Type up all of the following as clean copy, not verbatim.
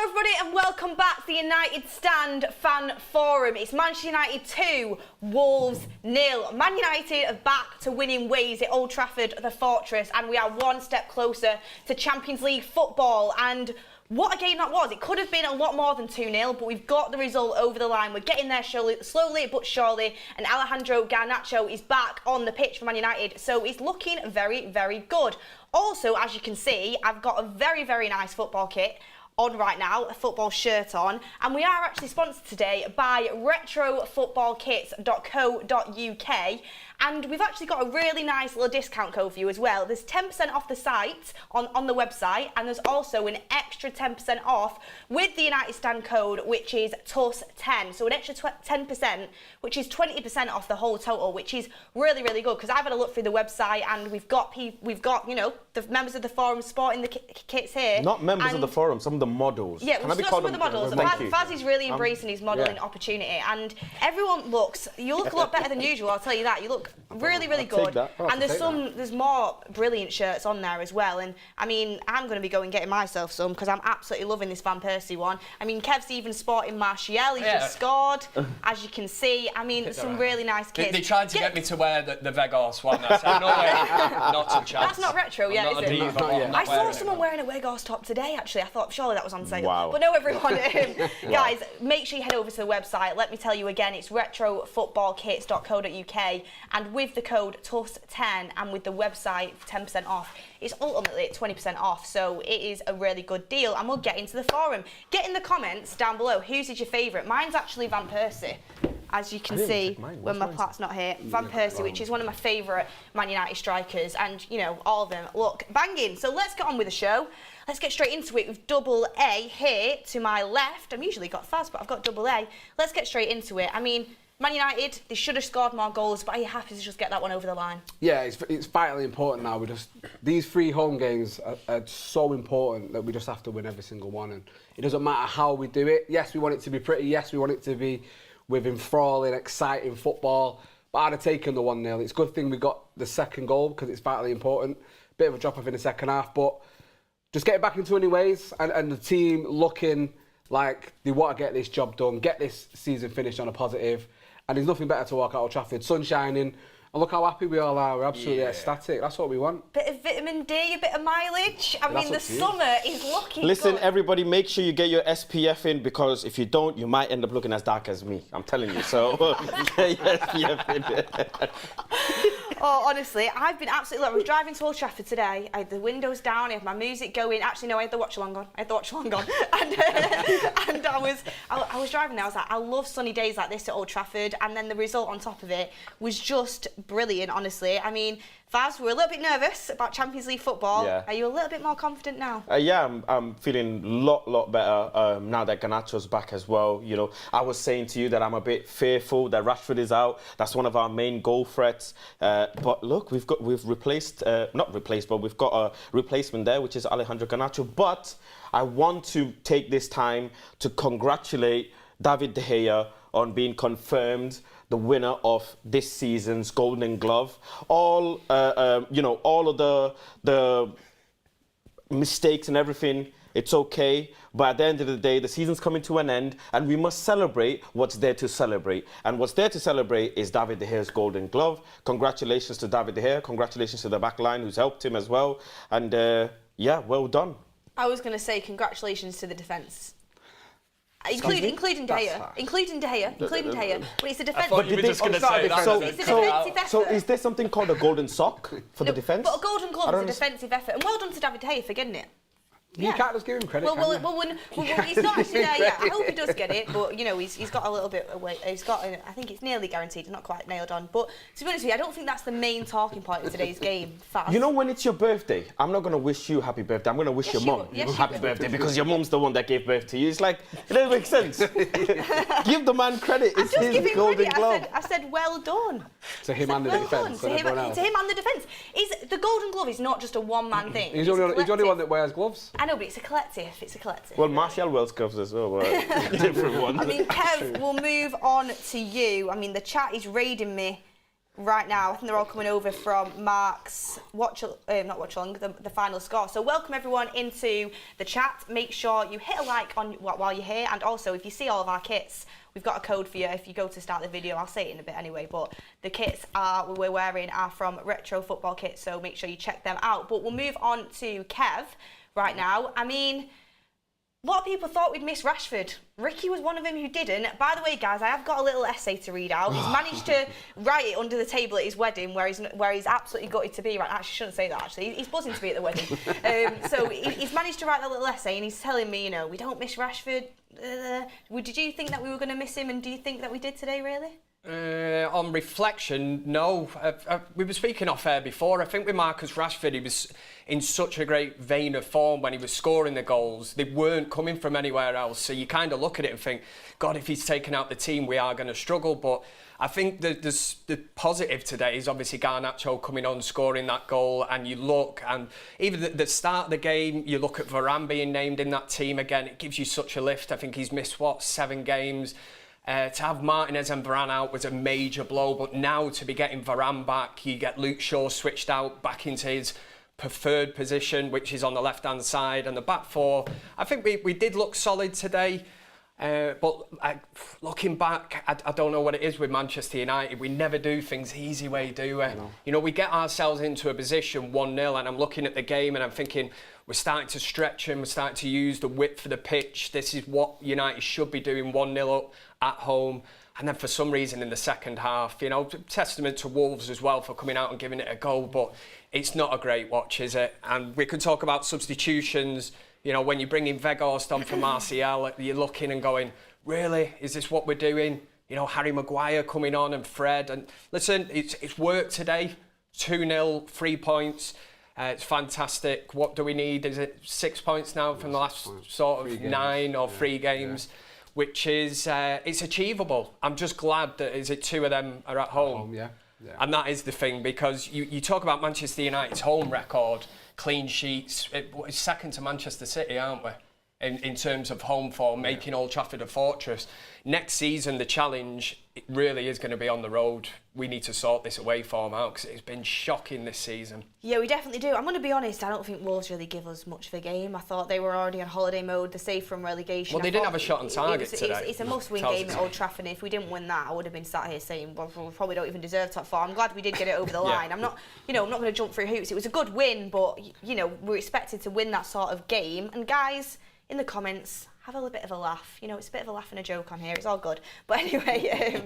Hello everybody and welcome back to the United Stand Fan Forum. It's Manchester United 2, Wolves 0. Man United are back to winning ways at Old Trafford, the fortress, and we are one step closer to Champions League football. And what a game that was. It could have been a lot more than 2-0, but we've got the result over the line. We're getting there slowly but surely, and Alejandro Garnacho is back on the pitch for Man United, so it's looking very, very good. Also, as you can see, I've got a very, very nice football kit on right now, a football shirt on, and we are actually sponsored today by retrofootballkits.co.uk, and we've actually got a really nice little discount code for you as well. There's 10% off the site on the website, and there's also an extra 10% off with the United Stand code, which is TUS10. So an extra 10%, which is 20% off the whole total, which is really, really good, because I've had a look through the website and we've got you know, the members of the forum sporting the kits here. Not members of the forum, some of the models. Yeah, some of the models. Faz is really embracing his modelling yeah. opportunity, and everyone you look a lot better than usual, I'll tell you that. You look really, really good. And there's more brilliant shirts on there as well. And I mean, I'm going to be going getting myself some because I'm absolutely loving this Van Persie one. I mean, Kev's even sporting Martial. He's just scored, as you can see. I mean, some really nice kits. They tried to get me to wear the Vegas one. I said, no way, not a chance. That's not retro yet, is it? I saw someone wearing a Vegas top today, actually. I thought, surely that was on sale. Wow. But no, everyone, guys, make sure you head over to the website. Let me tell you again, it's retrofootballkits.co.uk, and with the code TUS10 and with the website 10% off, it's ultimately 20% off, so it is a really good deal. And we'll get into the forum. Get in the comments down below, whose is your favourite? Mine's actually Van Persie, as you can see when my plat's not here. Van Persie, which is one of my favourite Man United strikers, and you know, all of them look banging. So let's get on with the show. Let's get straight into it with double A here to my left. I've usually got Faz, but I've got double A. Let's get straight into it. I mean, Man United, they should have scored more goals, but are you happy to just get that one over the line? Yeah, it's vitally important now. These 3 home games are so important that we just have to win every single one. And it doesn't matter how we do it. Yes, we want it to be pretty. Yes, we want it to be with enthralling, exciting football. But I'd have taken the 1-0. It's a good thing we got the second goal because it's vitally important. Bit of a drop-off in the second half, but just get back into winning ways and the team looking like they want to get this job done, get this season finished on a positive. And there's nothing better to walk out Old Trafford, sun shining, and look how happy we all are. We're absolutely ecstatic. That's what we want. Bit of vitamin D, a bit of mileage. I mean, the summer is looking Listen, good. everybody, make sure you get your SPF in, because if you don't, you might end up looking as dark as me. I'm telling you. So, get your SPF in. Oh, honestly, I've been absolutely... Look, I was driving to Old Trafford today. I had the windows down, I had my music going. Actually, no, I had the watch-along on. And I was driving there. I was like, I love sunny days like this at Old Trafford. And then the result on top of it was just brilliant, honestly. I mean, Faz, we're a little bit nervous about Champions League football. Yeah. Are you a little bit more confident now? Yeah, I'm feeling a lot better now that Garnacho's back as well. You know, I was saying to you that I'm a bit fearful that Rashford is out. That's one of our main goal threats. But look, we've got a replacement there, which is Alejandro Garnacho. But I want to take this time to congratulate David De Gea on being confirmed the winner of this season's Golden Glove. All of the mistakes and everything, it's okay. But at the end of the day, the season's coming to an end, and we must celebrate what's there to celebrate. And what's there to celebrate is David De Gea's Golden Glove. Congratulations to David De Gea. Congratulations to the back line who's helped him as well. And yeah, well done. I was going to say congratulations to the defence. Including De Gea. But it's a defence. I thought you were just going to say that. It's a defensive effort. So is there something called a golden sock for the defence? But a golden glove is a defensive effort. And well done to David De Gea for getting it. You can't just give him credit, he's not actually there yet. I hope he does get it, but you know, he's got a little bit away. I think it's nearly guaranteed, not quite nailed on. But to be honest with you, I don't think that's the main talking point of today's game. Fast. You know, when it's your birthday, I'm not going to wish you happy birthday. I'm going to wish your mum happy birthday, because your mum's the one that gave birth to you. It's like, it doesn't make sense. Give the man credit. It's his Golden Glove. I said, well done. To him and the defence. To him and the defence. The Golden Glove is not just a one-man thing. He's the only one that wears gloves. I know, but it's a collective. Well, Martial wears gloves as well, different ones. I mean, Kev, we'll move on to you. I mean, the chat is raiding me right now. I think they're all coming over from Mark's the final score. So welcome everyone into the chat. Make sure you hit a like on while you're here, and also if you see all of our kits, we've got a code for you. If you go to start the video, I'll say it in a bit anyway, but the kits we're wearing are from Retro Football Kits, so make sure you check them out. But we'll move on to Kev right now. I mean, a lot of people thought we'd miss Rashford. Ricky was one of them who didn't. By the way, guys, I have got a little essay to read out. He's managed to write it under the table at his wedding, where he's absolutely gutted to be. Right, actually, I shouldn't say that. Actually, he's buzzing to be at the wedding. So he's managed to write that little essay, and he's telling me, we don't miss Rashford. Did you think that we were going to miss him, and do you think that we did today, really? On reflection, no. We were speaking off air before. I think with Marcus Rashford, he was in such a great vein of form when he was scoring the goals. They weren't coming from anywhere else. So you kind of look at it and think, God, if he's taken out the team, we are going to struggle. But I think the positive today is obviously Garnacho coming on, scoring that goal. And you look, and even the start of the game, you look at Varane being named in that team again. It gives you such a lift. I think he's missed, 7 games? To have Martinez and Varane out was a major blow, but now to be getting Varane back, you get Luke Shaw switched out back into his preferred position, which is on the left-hand side, and the back four. I think we did look solid today, but looking back, I don't know what it is with Manchester United. We never do things the easy way, do we? We get ourselves into a position 1-0, and I'm looking at the game and I'm thinking, we're starting to stretch and we're starting to use the width of the pitch. This is what United should be doing, 1-0 up at home. And then for some reason in the second half, testament to Wolves as well for coming out and giving it a go. But it's not a great watch, is it? And we could talk about substitutions. When you bring in Weghorst on for Martial, you're looking and going, really? Is this what we're doing? Harry Maguire coming on and Fred. And listen, it's worked today. 2-0, 3 points. It's fantastic. What do we need? Is it 6 points now from the last sort of 9 or 3 games? Yeah. Which is, it's achievable. I'm just glad that, 2 of them are at home. Yeah. And that is the thing, because you talk about Manchester United's home record, clean sheets, it's second to Manchester City, aren't we? In terms of home form, making Old Trafford a fortress. Next season, the challenge, it really is going to be on the road. We need to sort this away form out, because it's been shocking this season. Yeah, we definitely do. I'm going to be honest, I don't think Wolves really give us much of a game. I thought they were already on holiday mode, they're safe from relegation. Well, they didn't have a shot on target today. It's a must-win game at Old Trafford, and if we didn't win that, I would have been sat here saying, well, we probably don't even deserve top 4. I'm glad we did get it over the line. I'm not going to jump through hoops. It was a good win, but, we're expected to win that sort of game. And guys, in the comments, have a little bit of a laugh. It's a bit of a laugh and a joke on here. It's all good. But anyway,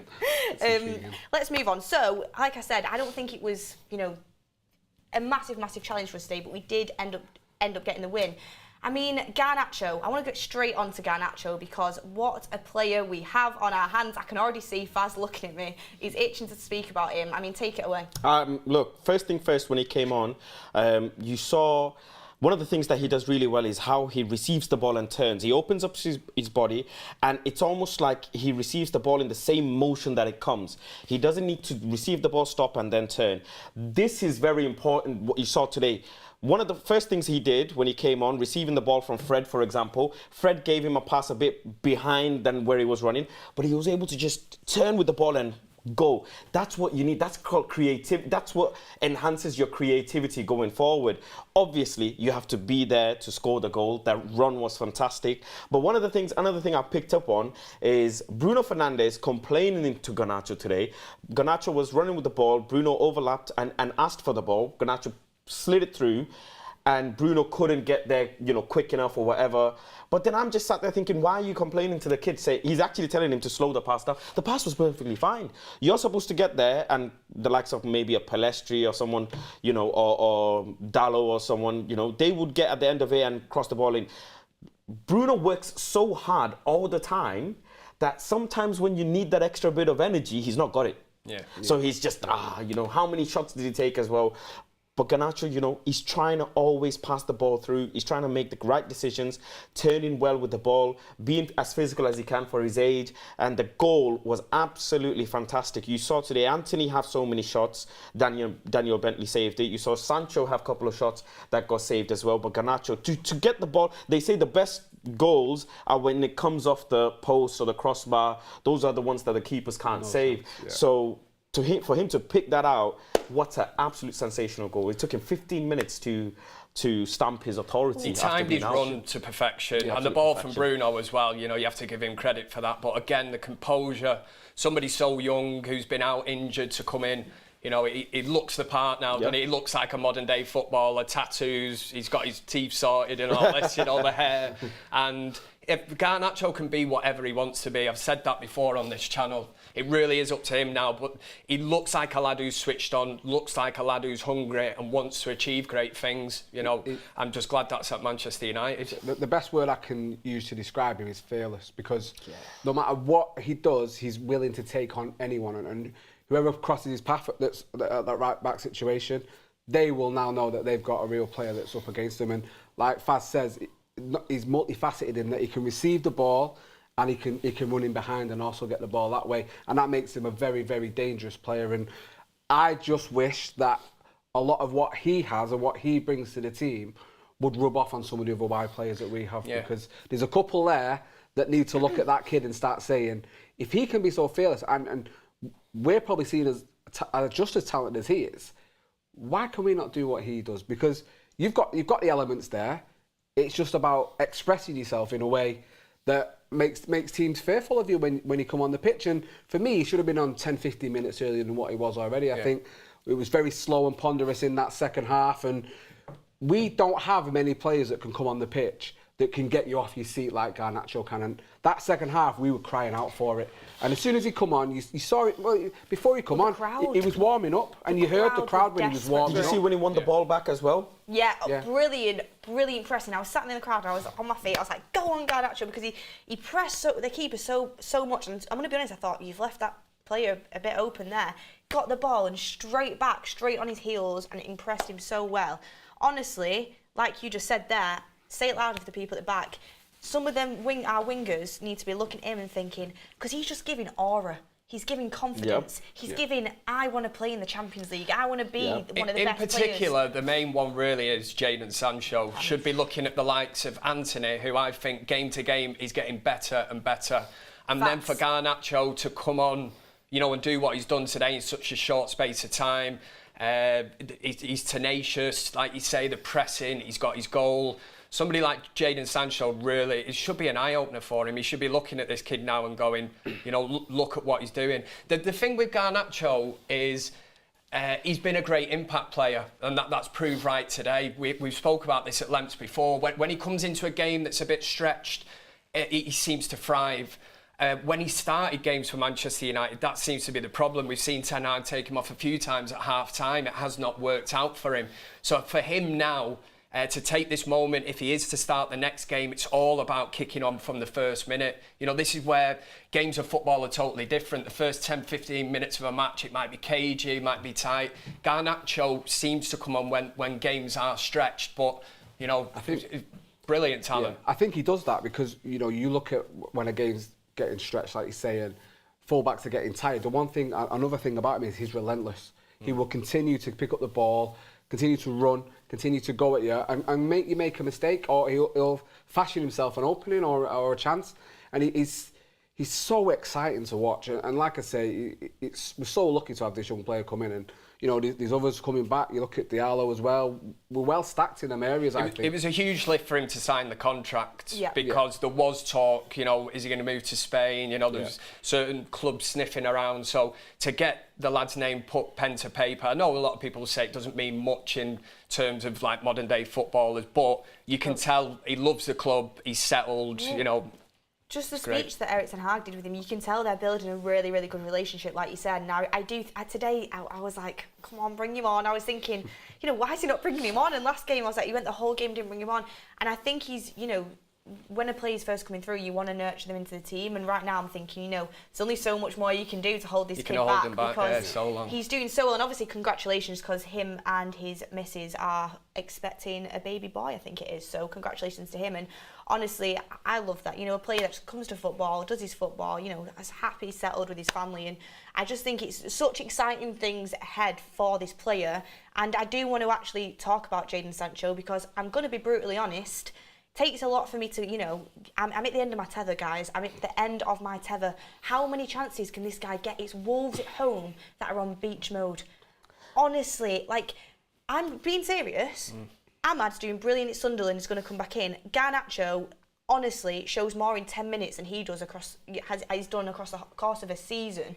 let's move on. So, like I said, I don't think it was, a massive, massive challenge for us today, but we did end up getting the win. I mean, Garnacho, I want to get straight on to Garnacho, because what a player we have on our hands. I can already see Faz looking at me. He's itching to speak about him. I mean, take it away. Look, first thing first, when he came on, you saw... One of the things that he does really well is how he receives the ball and turns. He opens up his body, and it's almost like he receives the ball in the same motion that it comes. He doesn't need to receive the ball, stop, and then turn. This is very important, what you saw today. One of the first things he did when he came on, receiving the ball from Fred, for example, Fred gave him a pass a bit behind than where he was running, but he was able to just turn with the ball and go. That's what you need. That's called creativity. That's what enhances your creativity going forward. Obviously, you have to be there to score the goal. That run was fantastic. But another thing I picked up on is Bruno Fernandes complaining to Garnacho today. Garnacho was running with the ball. Bruno overlapped and asked for the ball. Garnacho slid it through, and Bruno couldn't get there, quick enough or whatever. But then I'm just sat there thinking, why are you complaining to the kid? He's actually telling him to slow the pass down. The pass was perfectly fine. You're supposed to get there, and the likes of maybe a Palestri or someone, or Dallo or someone, they would get at the end of it and cross the ball in. Bruno works so hard all the time that sometimes when you need that extra bit of energy, he's not got it. Yeah. So he's just, how many shots did he take as well? But Garnacho, he's trying to always pass the ball through. He's trying to make the right decisions, turning well with the ball, being as physical as he can for his age. And the goal was absolutely fantastic. You saw today Antony have so many shots. Daniel Bentley saved it. You saw Sancho have a couple of shots that got saved as well. But Garnacho, to get the ball, they say the best goals are when it comes off the post or the crossbar. Those are the ones that the keepers can't save. Yeah. So for him to pick that out, what an absolute sensational goal. It took him 15 minutes to stamp his authority. He timed his run to perfection, and the ball from Bruno as well. You know, you have to give him credit for that. But again, the composure. Somebody so young who's been out injured to come in. You know, he looks the part now, and he looks like a modern-day footballer. Tattoos, he's got his teeth sorted and all this, you know, the hair. And if Garnacho can be whatever he wants to be, I've said that before on this channel. It really is up to him now, but he looks like a lad who's switched on, looks like a lad who's hungry and wants to achieve great things. You know, I'm just glad that's at Manchester United. The best word I can use to describe him is fearless, because no matter what he does, he's willing to take on anyone. And whoever crosses his path at that right back situation, they will now know that they've got a real player that's up against them. And like Faz says, he's multifaceted in that he can receive the ball and he can run in behind and also get the ball that way. And that makes him a very, very dangerous player. And I just wish that a lot of what he has and what he brings to the team would rub off on some of the other wide players that we have. Because there's a couple there that need to look at that kid and start saying, if he can be so fearless, and we're probably seen as just as talented as he is, why can we not do what he does? Because you've got the elements there. It's just about expressing yourself in a way that makes teams fearful of you when you come on the pitch. And for me, he should have been on 10-15 minutes earlier than what he was already. I think it was very slow and ponderous in that second half, and we don't have many players that can come on the pitch that can get you off your seat like Garnacho can. And that second half, we were crying out for it. And as soon as he come on, you saw it. Well, before he come on, he was warming up, and you heard the crowd when he was warming up. Did you see when he won the ball back as well? Yeah, brilliant pressing. I was sat in the crowd and I was on my feet. I was like, go on, Garnacho, because he pressed the keeper so much. And I'm going to be honest, I thought you've left that player a bit open there. Got the ball and straight on his heels, and it impressed him so well. Honestly, like you just said there, say it loud for the people at the back. Some of them our wingers need to be looking at him and thinking, because he's just giving aura. He's giving confidence. He's giving, I want to play in the Champions League. I want to be one of the best players. In particular, the main one really is Jaden Sancho. Should be looking at the likes of Antony, who I think game to game is getting better and better. And then for Garnacho to come on, you know, and do what he's done today in such a short space of time. He's tenacious, like you say, the pressing, he's got his goal. Somebody like Jaden Sancho, really, it should be an eye-opener for him. He should be looking at this kid now and going, you know, look at what he's doing. The thing with Garnacho is he's been a great impact player, and that's proved right today. We've spoke about this at length before. When he comes into a game that's a bit stretched, he seems to thrive. When he started games for Manchester United, that seems to be the problem. We've seen Ten Hag take him off a few times at half-time. It has not worked out for him. So for him now, to take this moment, if he is to start the next game, it's all about kicking on from the first minute. You know, this is where games of football are totally different. The first 10, 15 minutes of a match, it might be cagey, it might be tight. Garnacho seems to come on when games are stretched, but, you know, I think brilliant talent. Yeah, I think he does that because, you know, you look at when a game's getting stretched, like you say, and fullbacks are getting tired. Another thing about him is he's relentless. He will continue to pick up the ball, continue to run, continue to go at you and make you make a mistake, or he'll fashion himself an opening or a chance. And he's so exciting to watch. And like I say, we're so lucky to have this young player come in. And, you know, these others coming back. You look at Diallo as well. We're well stacked in them areas, I think. It was a huge lift for him to sign the contract because there was talk, you know, is he going to move to Spain? You know, there's certain clubs sniffing around. So to get the lad's name put pen to paper, I know a lot of people say it doesn't mean much in terms of like modern day footballers, but you can tell he loves the club, he's settled, you know. Just the speech that Erik ten Hag did with him, you can tell they're building a really, really good relationship, like you said. Now, today, I was like, come on, bring him on. I was thinking, you know, why is he not bringing him on? And last game, I was like, he went the whole game, didn't bring him on. And I think he's, you know, when a player's first coming through, you want to nurture them into the team. And right now, I'm thinking, you know, there's only so much more you can do to hold this kid back because so long. He's doing so well. And obviously, congratulations, because him and his missus are expecting a baby boy, I think it is. So congratulations to him. And honestly, I love that. You know, a player that comes to football, does his football, you know, is happy, settled with his family. And I just think it's such exciting things ahead for this player. And I do want to actually talk about Jaden Sancho because I'm going to be brutally honest, takes a lot for me to, you know, I'm at the end of my tether, guys. I'm at the end of my tether. How many chances can this guy get? It's Wolves at home that are on beach mode. Honestly, like, I'm being serious. Ahmad's doing brilliant at Sunderland, is going to come back in. Garnacho, honestly, shows more in 10 minutes than he does has done across the course of a season.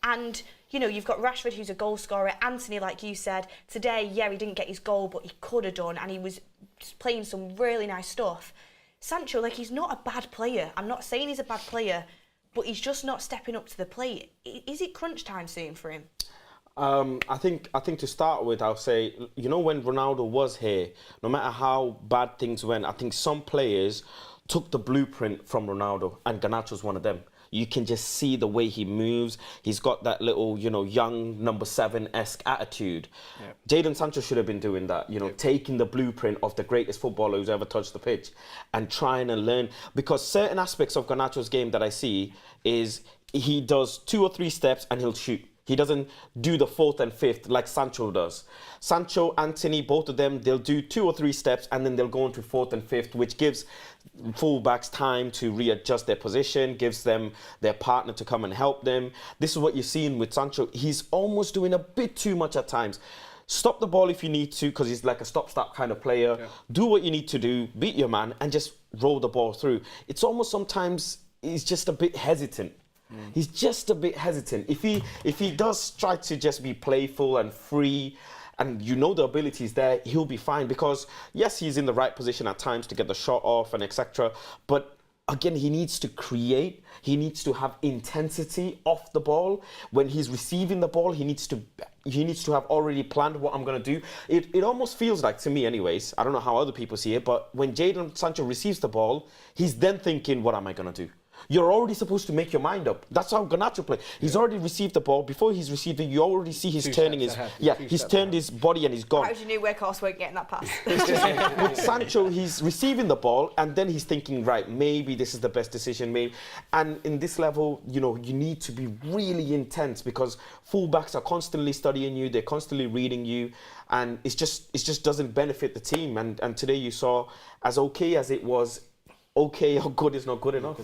And, you know, you've got Rashford, who's a goal scorer. Antony, like you said, today, yeah, he didn't get his goal, but he could have done, and he was playing some really nice stuff. Sancho, like, he's not a bad player. I'm not saying he's a bad player, but he's just not stepping up to the plate. Is it crunch time soon for him? I think to start with, I'll say, you know, when Ronaldo was here, no matter how bad things went, I think some players took the blueprint from Ronaldo, and Garnacho's one of them. You can just see the way he moves. He's got that little, you know, young number 7-esque attitude. Jaden Sancho should have been doing that, you know, taking the blueprint of the greatest footballer who's ever touched the pitch and trying to learn. Because certain aspects of Garnacho's game that I see is he does 2 or 3 steps and he'll shoot. He doesn't do the 4th and 5th like Sancho does. Sancho, Antony, both of them, they'll do 2 or 3 steps and then they'll go into 4th and 5th, which gives fullbacks time to readjust their position, gives them their partner to come and help them. This is what you're seeing with Sancho. He's almost doing a bit too much at times. Stop the ball if you need to, because he's like a stop-start kind of player. Yeah. Do what you need to do, beat your man, and just roll the ball through. It's almost sometimes he's just a bit hesitant. He's just a bit hesitant. If he does try to just be playful and free, and you know the ability is there, he'll be fine. Because yes, he's in the right position at times to get the shot off and etc. But again, he needs to create. He needs to have intensity off the ball. When he's receiving the ball, he needs to have already planned what I'm going to do. It almost feels like, to me anyways, I don't know how other people see it, but when Jaden Sancho receives the ball, he's then thinking, what am I going to do? You're already supposed to make your mind up. That's how Garnacho plays. He's already received the ball. Before he's received it, you already see he's turning his... Yeah, he's turned his body and he's gone. How's your new workhorse weren't getting that pass? With Sancho, he's receiving the ball and then he's thinking, right, maybe this is the best decision, maybe. And in this level, you know, you need to be really intense because fullbacks are constantly studying you, they're constantly reading you, and it just doesn't benefit the team. And today you saw, as okay as it was, okay or good is not good enough.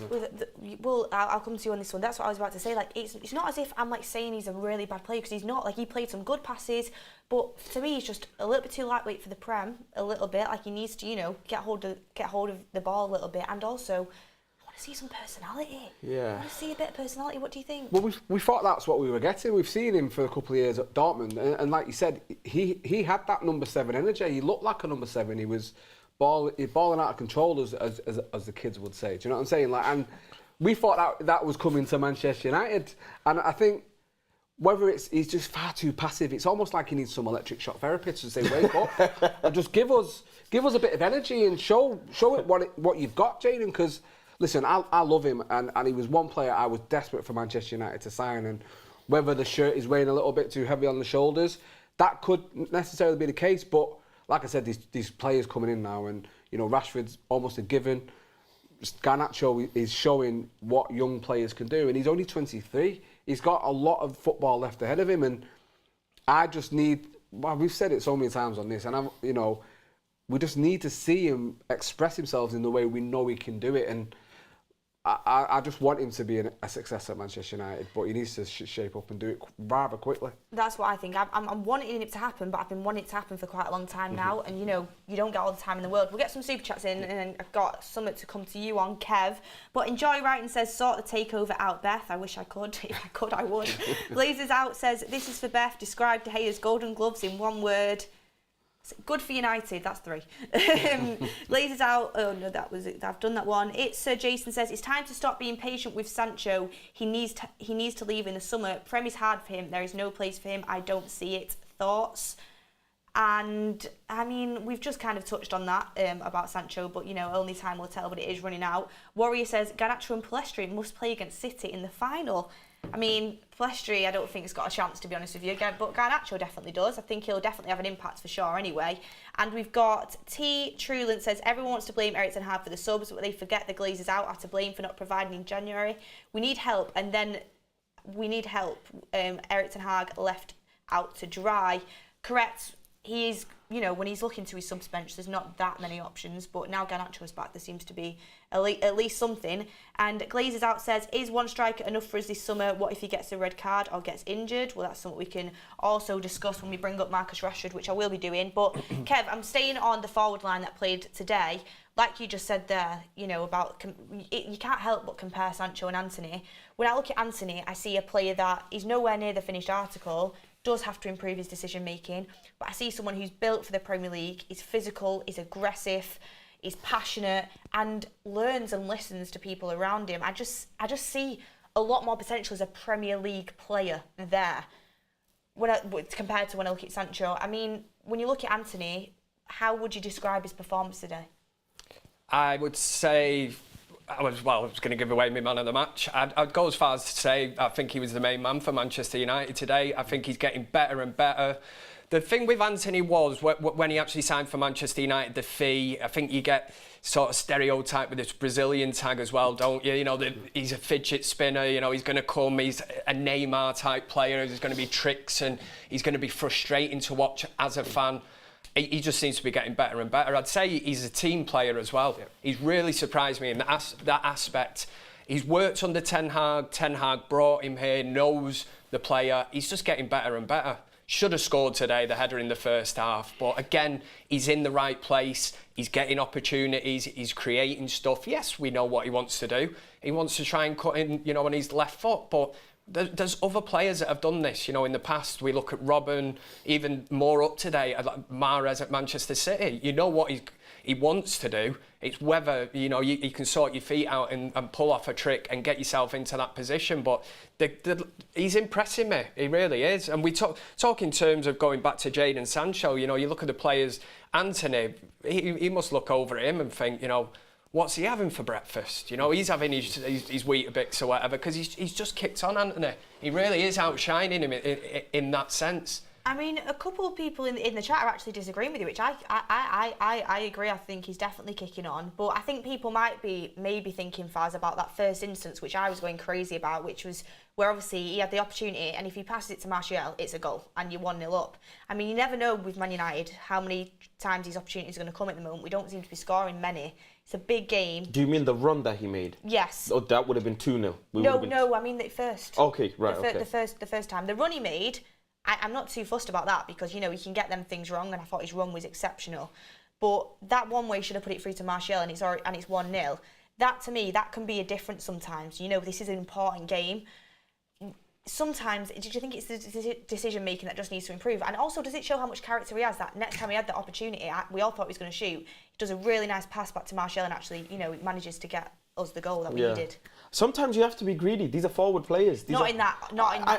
Well, I'll come to you on this one. That's what I was about to say. Like, it's not as if I'm like saying he's a really bad player, because he's not. Like, he played some good passes, but to me, he's just a little bit too lightweight for the Prem. A little bit. Like, he needs to, you know, get hold of the ball a little bit, and also, I want to see some personality. Yeah. I want to see a bit of personality. What do you think? Well, we thought that's what we were getting. We've seen him for a couple of years at Dortmund, and like you said, he had that number 7 energy. He looked like a number 7. He was balling out of control, as the kids would say. Do you know what I'm saying? Like, and we thought that was coming to Manchester United, and I think whether he's just far too passive, it's almost like he needs some electric shock therapy to say, wake up and just give us a bit of energy and show it what you've got, Jaden. Because listen, I love him, and he was one player I was desperate for Manchester United to sign, and whether the shirt is weighing a little bit too heavy on the shoulders, that could necessarily be the case, but like I said, these players coming in now, and you know, Rashford's almost a given. Garnacho is showing what young players can do, and he's only 23. He's got a lot of football left ahead of him, and I just need. Well, we've said it so many times on this, and we just need to see him express himself in the way we know he can do it, and I just want him to be a success at Manchester United, but he needs to shape up and do it rather quickly. That's what I think. I'm wanting it to happen, but I've been wanting it to happen for quite a long time now. And, you know, you don't get all the time in the world. We'll get some super chats in, and then I've got something to come to you on, Kev. But Enjoy Writing says, sort the takeover out, Beth. I wish I could. If I could, I would. Blazers Out says, this is for Beth. Describe De Gea's golden gloves in one word. Good for United, that's 3. Blazers Out, oh no, that was it. I've done that one. It's Sir Jason says, it's time to stop being patient with Sancho. He needs to leave in the summer. Prem is hard for him. There is no place for him. I don't see it. Thoughts? And I mean, we've just kind of touched on that about Sancho, but you know, only time will tell, but it is running out. Warrior says, Garnacho and Pellistri must play against City in the final. I mean, Pellistri, I don't think has got a chance, to be honest with you, but Garnacho definitely does. I think he'll definitely have an impact for sure anyway. And we've got T. Trulent says, everyone wants to blame Eric Ten Hag for the subs, but they forget the Glazers out are to blame for not providing in January. We need help, and then we need help. Eric Ten Hag left out to dry. Correct. he's, you know, when he's looking to his subs bench, there's not that many options, but now Garnacho's back, there seems to be at least something. And Glazers Out says, is one striker enough for us this summer? What if he gets a red card or gets injured? Well, that's something we can also discuss when we bring up Marcus Rashford, which I will be doing. But Kev, I'm staying on the forward line that played today. Like you just said there, you know, about you can't help but compare Sancho and Antony. When I look at Antony, I see a player that is nowhere near the finished article, does have to improve his decision making, but I see someone who's built for the Premier League, is physical, is aggressive, is passionate, and learns and listens to people around him. I just see a lot more potential as a Premier League player there compared to when I look at Sancho. I mean, when you look at Antony, how would you describe his performance today? I would say, I was going to give away my man of the match. I'd go as far as to say I think he was the main man for Manchester United today. I think he's getting better and better. The thing with Antony was, when he actually signed for Manchester United, the fee, I think you get sort of stereotyped with this Brazilian tag as well, don't you? You know, he's a fidget spinner, you know, he's going to come, he's a Neymar-type player, there's going to be tricks and he's going to be frustrating to watch as a fan. He just seems to be getting better and better. I'd say he's a team player as well. Yeah. He's really surprised me in that aspect. He's worked under Ten Hag. Ten Hag brought him here, knows the player. He's just getting better and better. Should have scored today, the header in the first half. But again, he's in the right place. He's getting opportunities. He's creating stuff. Yes, we know what he wants to do. He wants to try and cut in, you know, on his left foot. But there's other players that have done this, you know, in the past. We look at Robben, even more up to date, like Mahrez at Manchester City. You know what he wants to do. It's whether, you know, you can sort your feet out and pull off a trick and get yourself into that position. But he's impressing me. He really is. And we talk in terms of going back to Jaden Sancho. You know, you look at the players. Antony, he must look over at him and think, you know, what's he having for breakfast? You know, he's having his Weetabix or whatever, because he's just kicked on, Antony. He really is outshining him in that sense. I mean, a couple of people in the chat are actually disagreeing with you, which I agree. I think he's definitely kicking on. But I think people might be maybe thinking, Faz, about that first instance, which I was going crazy about, which was where obviously he had the opportunity, and if he passes it to Martial, it's a goal, and you're 1-0 up. I mean, you never know with Man United how many times these opportunities are going to come at the moment. We don't seem to be scoring many. It's a big game. Do you mean the run that he made? Yes. Oh, that would have been 2-0. No, I mean the first. Okay, right, the first time. The run he made, I'm not too fussed about that because, you know, he can get them things wrong, and I thought his run was exceptional. But that one way should have put it through to Martial, and it's 1-0. That, to me, that can be a difference sometimes. You know, this is an important game. Sometimes, do you think it's the decision-making that just needs to improve? And also, does it show how much character he has that next time he had that opportunity, we all thought he was going to shoot, he does a really nice pass back to Martial and actually, you know, manages to get us the goal that we needed. Sometimes you have to be greedy. These are forward players. Not in that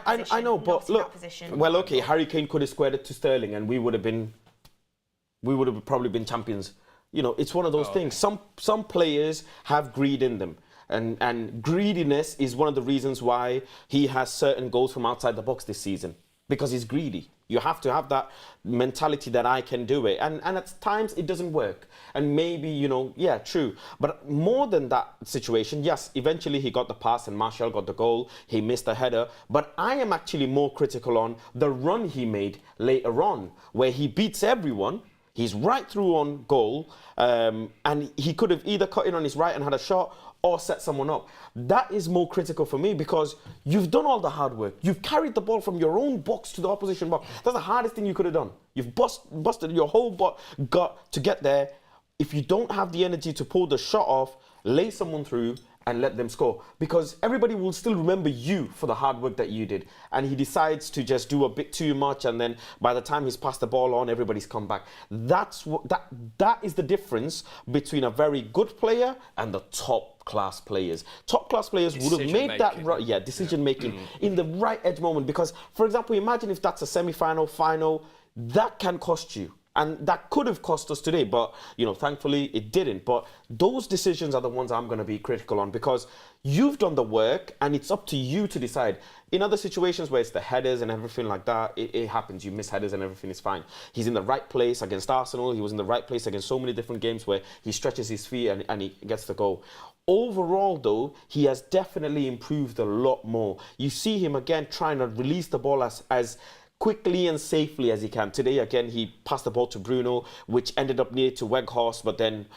position. I know, but look, well, okay, Harry Kane could have squared it to Sterling and we would have probably been champions. You know, it's one of those things. Some players have greed in them. And greediness is one of the reasons why he has certain goals from outside the box this season. Because he's greedy. You have to have that mentality that I can do it. And at times it doesn't work. And maybe, you know, yeah, true. But more than that situation, yes, eventually he got the pass and Martial got the goal. He missed a header. But I am actually more critical on the run he made later on, where he beats everyone. He's right through on goal. And he could have either cut in on his right and had a shot or set someone up. That is more critical for me because you've done all the hard work. You've carried the ball from your own box to the opposition box. That's the hardest thing you could have done. You've busted your whole gut to get there. If you don't have the energy to pull the shot off, lay someone through and let them score. Because everybody will still remember you for the hard work that you did. And he decides to just do a bit too much, and then by the time he's passed the ball on, everybody's come back. That is the difference between a very good player and the top class players. Top class players would have made that right, decision making in the right edge moment. Because, for example, imagine if that's a semi-final, final, that can cost you. And that could have cost us today, but, you know, thankfully it didn't. But those decisions are the ones I'm going to be critical on because you've done the work and it's up to you to decide. In other situations where it's the headers and everything like that, it happens. You miss headers and everything is fine. He's in the right place against Arsenal. He was in the right place against so many different games where he stretches his feet and he gets the goal. Overall, though, he has definitely improved a lot more. You see him again trying to release the ball as quickly and safely as he can. Today, again, he passed the ball to Bruno, which ended up near to Weghorst, but then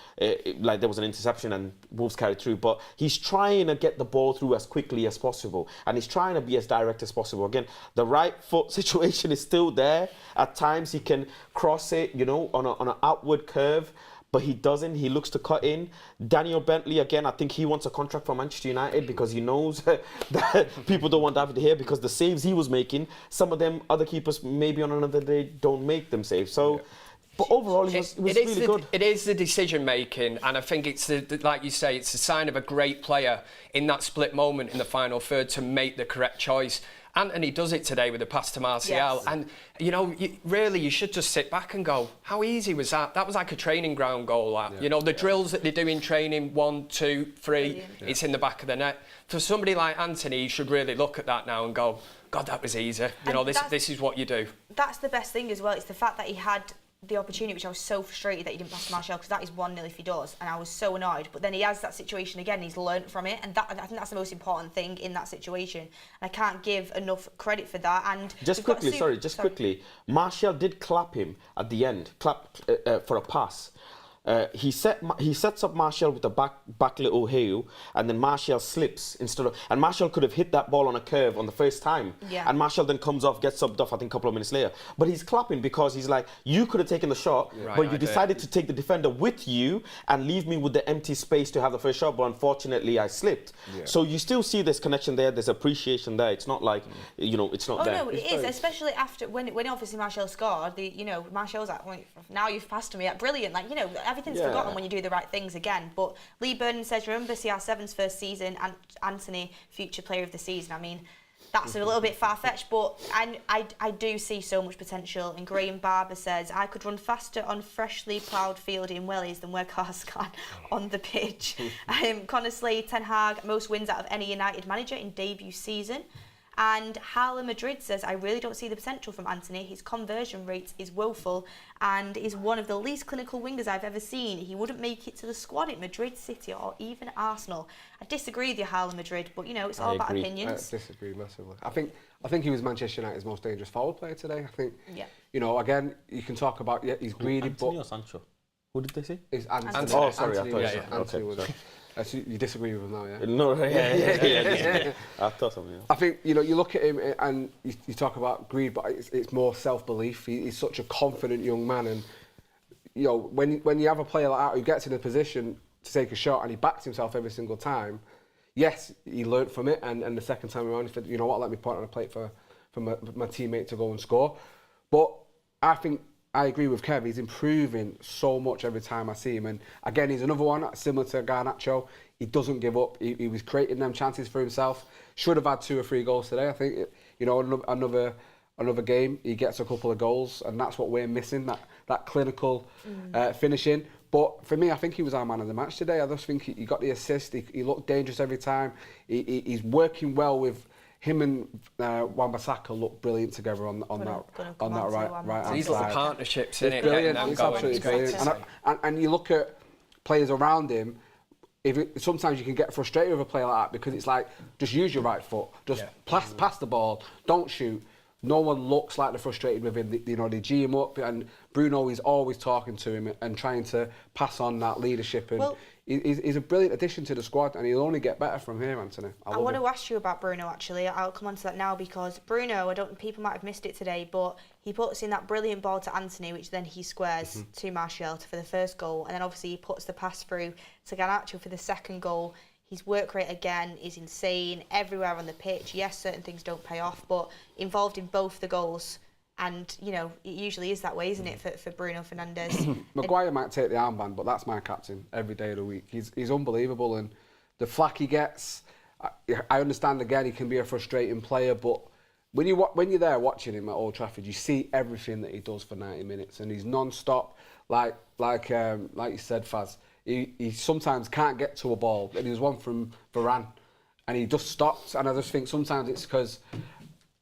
like there was an interception and Wolves carried through. But he's trying to get the ball through as quickly as possible, and he's trying to be as direct as possible. Again, the right foot situation is still there. At times, he can cross it, you know, on an outward curve, but he doesn't. He looks to cut in. Daniel Bentley, again, I think he wants a contract for Manchester United because he knows that people don't want David De Gea because the saves he was making, some of them other keepers maybe on another day don't make them saves. So, but overall, it was really good. It is the decision making, and I think it's like you say, it's a sign of a great player in that split moment in the final third to make the correct choice. Antony does it today with the pass to Martial, yes. and you know, you should just sit back and go, how easy was that? That was like a training ground goal. That you know, the drills that they do in training, 1, 2, 3, it's in the back of the net. For somebody like Antony, you should really look at that now and go, God, that was easy. You know, this is what you do. That's the best thing as well. It's the fact that he had the opportunity, which I was so frustrated that he didn't pass to Martial, because that is 1-0 if he does, and I was so annoyed. But then he has that situation again, he's learnt from it, and I think that's the most important thing in that situation. And I can't give enough credit for that. And just quickly, Martial did clap him at the end, for a pass. He sets up Martial with a back little heel, and then Martial slips and Martial could have hit that ball on a curve on the first time. Yeah. And Martial then comes off, gets subbed off, I think a couple of minutes later. But he's clapping because he's like, you could have taken the shot, but you decided to take the defender with you and leave me with the empty space to have the first shot. But unfortunately, I slipped. Yeah. So you still see this connection there. There's appreciation there. It's not like, you know, it's not there. Oh no, it is, especially after when obviously Martial scored. Martial's like, well, now you've passed to me. Brilliant, like, you know. Everything's forgotten when you do the right things again. But Lee Burton says, remember CR7's first season and Antony future player of the season. I mean, that's a little bit far-fetched, but I do see so much potential. And Graham Barber says, I could run faster on freshly ploughed field in Wellies than Weghorst can on the pitch. Connor Slade, Ten Hag, most wins out of any United manager in debut season. And Hala Madrid says, I really don't see the potential from Antony. His conversion rate is woeful and is one of the least clinical wingers I've ever seen. He wouldn't make it to the squad at Madrid, City or even Arsenal. I disagree with you, Hala Madrid, but you know, it's all about opinions. I disagree massively. I think he was Manchester United's most dangerous forward player today. I think, you know, again, you can talk about, he's greedy, Antony or Sancho? Who did they say? It's Antony. Oh, sorry, Antony, I thought Antony was you disagree with him now, yeah? No, yeah. I thought so, yeah. I think, you know, you look at him and you talk about greed, but it's more self-belief. He's such a confident young man, and you know, when you have a player like that who gets in a position to take a shot and he backs himself every single time, yes, he learnt from it, and the second time around he said, you know what, let me put on a plate for my teammate to go and score. But I think I agree with Kev. He's improving so much every time I see him. And again, he's another one similar to Garnacho. He doesn't give up. He was creating them chances for himself. Should have had 2 or 3 goals today. I think, you know, another game, he gets a couple of goals, and that's what we're missing, that clinical finishing. But for me, I think he was our man of the match today. I just think he got the assist. He looked dangerous every time. He's working well with him, and Wan-Bissaka look brilliant together on that right hand These little partnerships, it's brilliant. It's absolutely brilliant. And you look at players around him. Sometimes you can get frustrated with a player like that because it's like, just use your right foot, just pass the ball, don't shoot. No one looks like they're frustrated with him. They G him up, and Bruno is always talking to him and trying to pass on that leadership. And he's a brilliant addition to the squad, and he'll only get better from here, Antony. I want to ask you about Bruno, actually. I'll come on to that now, because Bruno, people might have missed it today, but he puts in that brilliant ball to Antony, which then he squares to Martial for the first goal, and then obviously he puts the pass through to Garnacho for the second goal. His work rate, again, is insane everywhere on the pitch. Yes, certain things don't pay off, but involved in both the goals. And, you know, it usually is that way, isn't it, for Bruno Fernandes? Maguire might take the armband, but that's my captain every day of the week. He's unbelievable, and the flack he gets, I understand, again, he can be a frustrating player, but when you're there watching him at Old Trafford, you see everything that he does for 90 minutes, and he's non-stop, like you said, Faz. He sometimes can't get to a ball, and there's one from Varane, and he just stops, and I just think sometimes it's because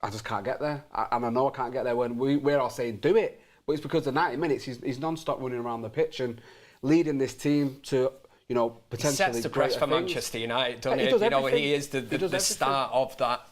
I just can't get there, and I know I can't get there when we're all saying do it, but it's because the 90 minutes he's non-stop running around the pitch and leading this team to, you know, potentially he sets the press for Manchester United, doesn't he? You know, he is the start of that,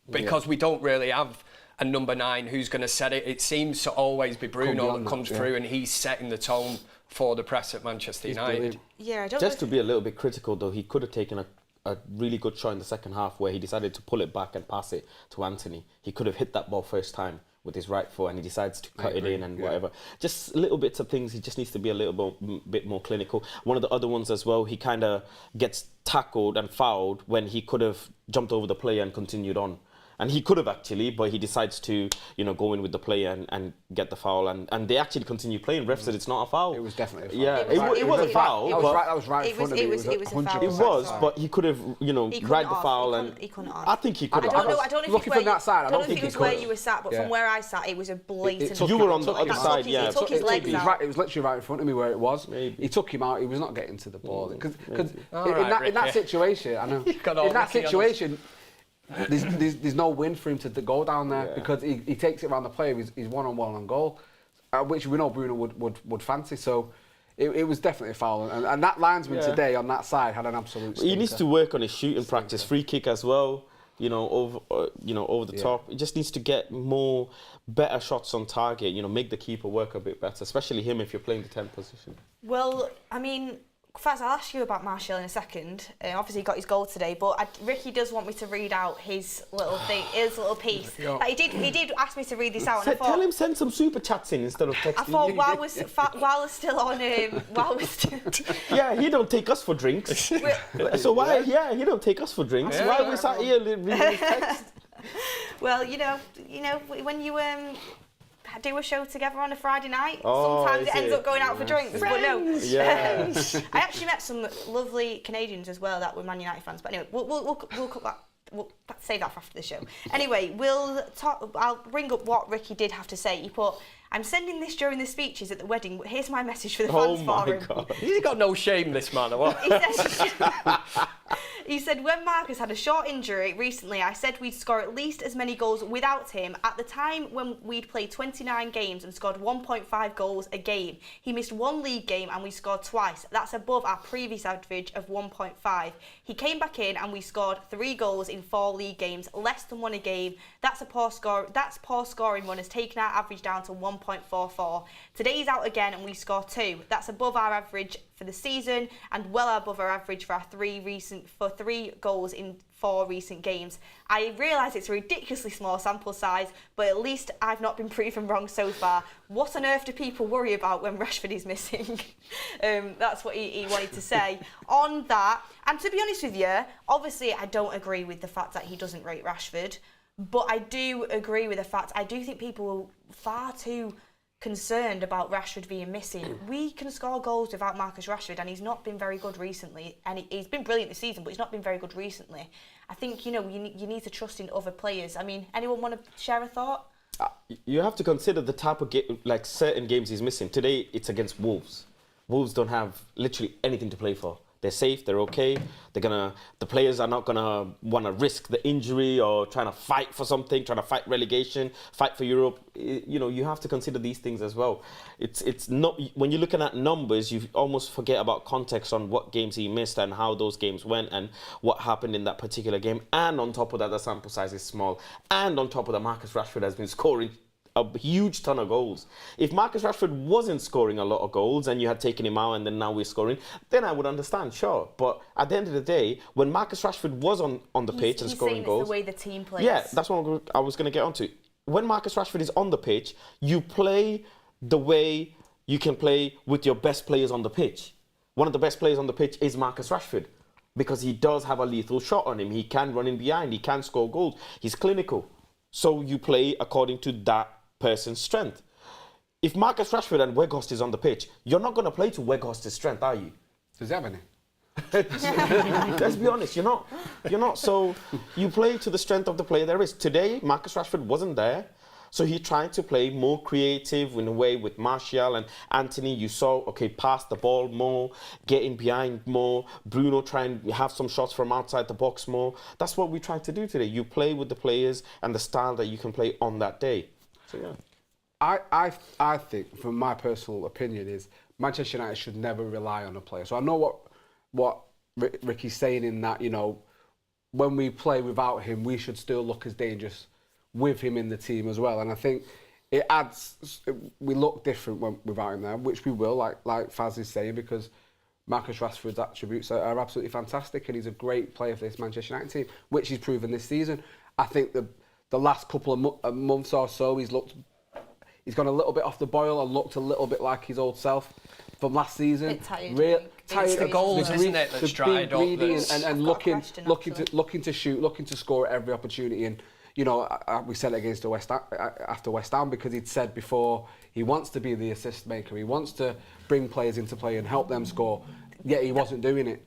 because we don't really have a number 9 who's going to set it. It seems to always be Bruno that comes through, and he's setting the tone for the press at Manchester United. Brilliant. Yeah, I don't Just to be a little bit critical, though, he could have taken a really good shot in the second half where he decided to pull it back and pass it to Antony. He could have hit that ball first time with his right foot, and he decides to cut it in and whatever. Just little bits of things. He just needs to be a little bit more clinical. One of the other ones as well, he kind of gets tackled and fouled when he could have jumped over the player and continued on. And he could have actually, but he decides to, go in with the player and get the foul. And they actually continue playing. Ref said it's not a foul. It was definitely a foul. Yeah, it was a foul. That was right in front of me. It was a foul. It was, but he could have, ride the foul. He couldn't. I think he could have. I don't know if looking from that side, I don't think it was where you were sat, but from where I sat, it was a blatant. You were on the other side, yeah. He took his legs out. It was literally right in front of me where it was. He took him out. He was not getting to the ball because in that situation, I know. In that situation. There's no win for him to go down there because he takes it around the player. He's one-on-one on goal, which we know Bruno would fancy. So it was definitely a foul. And that linesman today on that side had an absolute stinker. He needs to work on his shooting practice, free kick as well. Over the top. He just needs to get better shots on target. Make the keeper work a bit better, especially him if you're playing the 10th position. Well, I mean, Faz, I'll ask you about Martial in a second. Obviously, he got his goal today, but Ricky does want me to read out his little piece. Like, he did ask me to read this out. And I thought, tell him send some super chats in instead of texting. I thought while we're still on yeah, he don't take us for drinks. So why? Yeah, he don't take us for drinks. Yeah. Why are we sat here reading his text? Well, when you do a show together on a Friday night. Oh, sometimes it ends up going out for drinks, but no. Yeah. I actually met some lovely Canadians as well that were Man United fans. But anyway, we'll cut that. We'll save that for after the show. Anyway, I'll bring up what Ricky did have to say. He put, "I'm sending this during the speeches at the wedding. Here's my message for the fans forum." God. He's got no shame, this man, or what? He said, "When Marcus had a short injury recently, I said we'd score at least as many goals without him. At the time when we'd played 29 games and scored 1.5 goals a game. He missed one league game and we scored twice. That's above our previous average of 1.5. He came back in and we scored 3 goals in 4 league games, less than 1 a game. That's poor scoring run has taken our average down to 1.44. Today he's out again and we score 2. That's above our average for the season and well above our average for 3 goals in 4 recent games. I realise it's a ridiculously small sample size, but at least I've not been proven wrong so far. What on earth do people worry about when Rashford is missing?" That's what he wanted to say on that. And to be honest with you, obviously I don't agree with the fact that he doesn't rate Rashford, but I do agree with the fact I do think people are far too concerned about Rashford being missing. We can score goals without Marcus Rashford, and he's not been very good recently. And he's been brilliant this season, but he's not been very good recently. I think you need to trust in other players. I mean, anyone want to share a thought? You have to consider the type of certain games he's missing. Today it's against Wolves. Wolves don't have literally anything to play for. They're safe, they're okay. The players are not gonna want to risk the injury or trying to fight for something, trying to fight relegation, fight for Europe. You have to consider these things as well. It's not, when you're looking at numbers, you almost forget about context on what games he missed and how those games went and what happened in that particular game. And on top of that, the sample size is small. And on top of that, Marcus Rashford has been scoring a huge ton of goals. If Marcus Rashford wasn't scoring a lot of goals and you had taken him out and then now we're scoring, then I would understand, sure. But at the end of the day, when Marcus Rashford was on the pitch and scoring goals... It's the way the team plays. Yeah, that's what I was going to get onto. When Marcus Rashford is on the pitch, you play the way you can play with your best players on the pitch. One of the best players on the pitch is Marcus Rashford because he does have a lethal shot on him. He can run in behind. He can score goals. He's clinical. So you play according to that person's strength. If Marcus Rashford and Weghorst is on the pitch, you're not going to play to Weghorst's strength, are you? Does he have any? Let's be honest, you're not. So you play to the strength of the player there is. Today, Marcus Rashford wasn't there. So he tried to play more creative in a way with Martial and Antony. You saw, pass the ball more, get in behind more. Bruno try and have some shots from outside the box more. That's what we tried to do today. You play with the players and the style that you can play on that day. So, yeah. I think, from my personal opinion, is Manchester United should never rely on a player. So I know what Ricky's saying in that, when we play without him, we should still look as dangerous with him in the team as well. And I think it adds, we look different without him there, which we will, like Faz is saying, because Marcus Rashford's attributes are absolutely fantastic, and he's a great player for this Manchester United team, which he's proven this season. I think the last couple of months or so, he's gone a little bit off the boil and looked a little bit like his old self from last season. Bit tired. It's the goals, isn't it, that's dried up. And looking to shoot, looking to score at every opportunity. And you know, we said it against after West Ham, because he'd said before he wants to be the assist maker. He wants to bring players into play and help them score. Yet he wasn't doing it.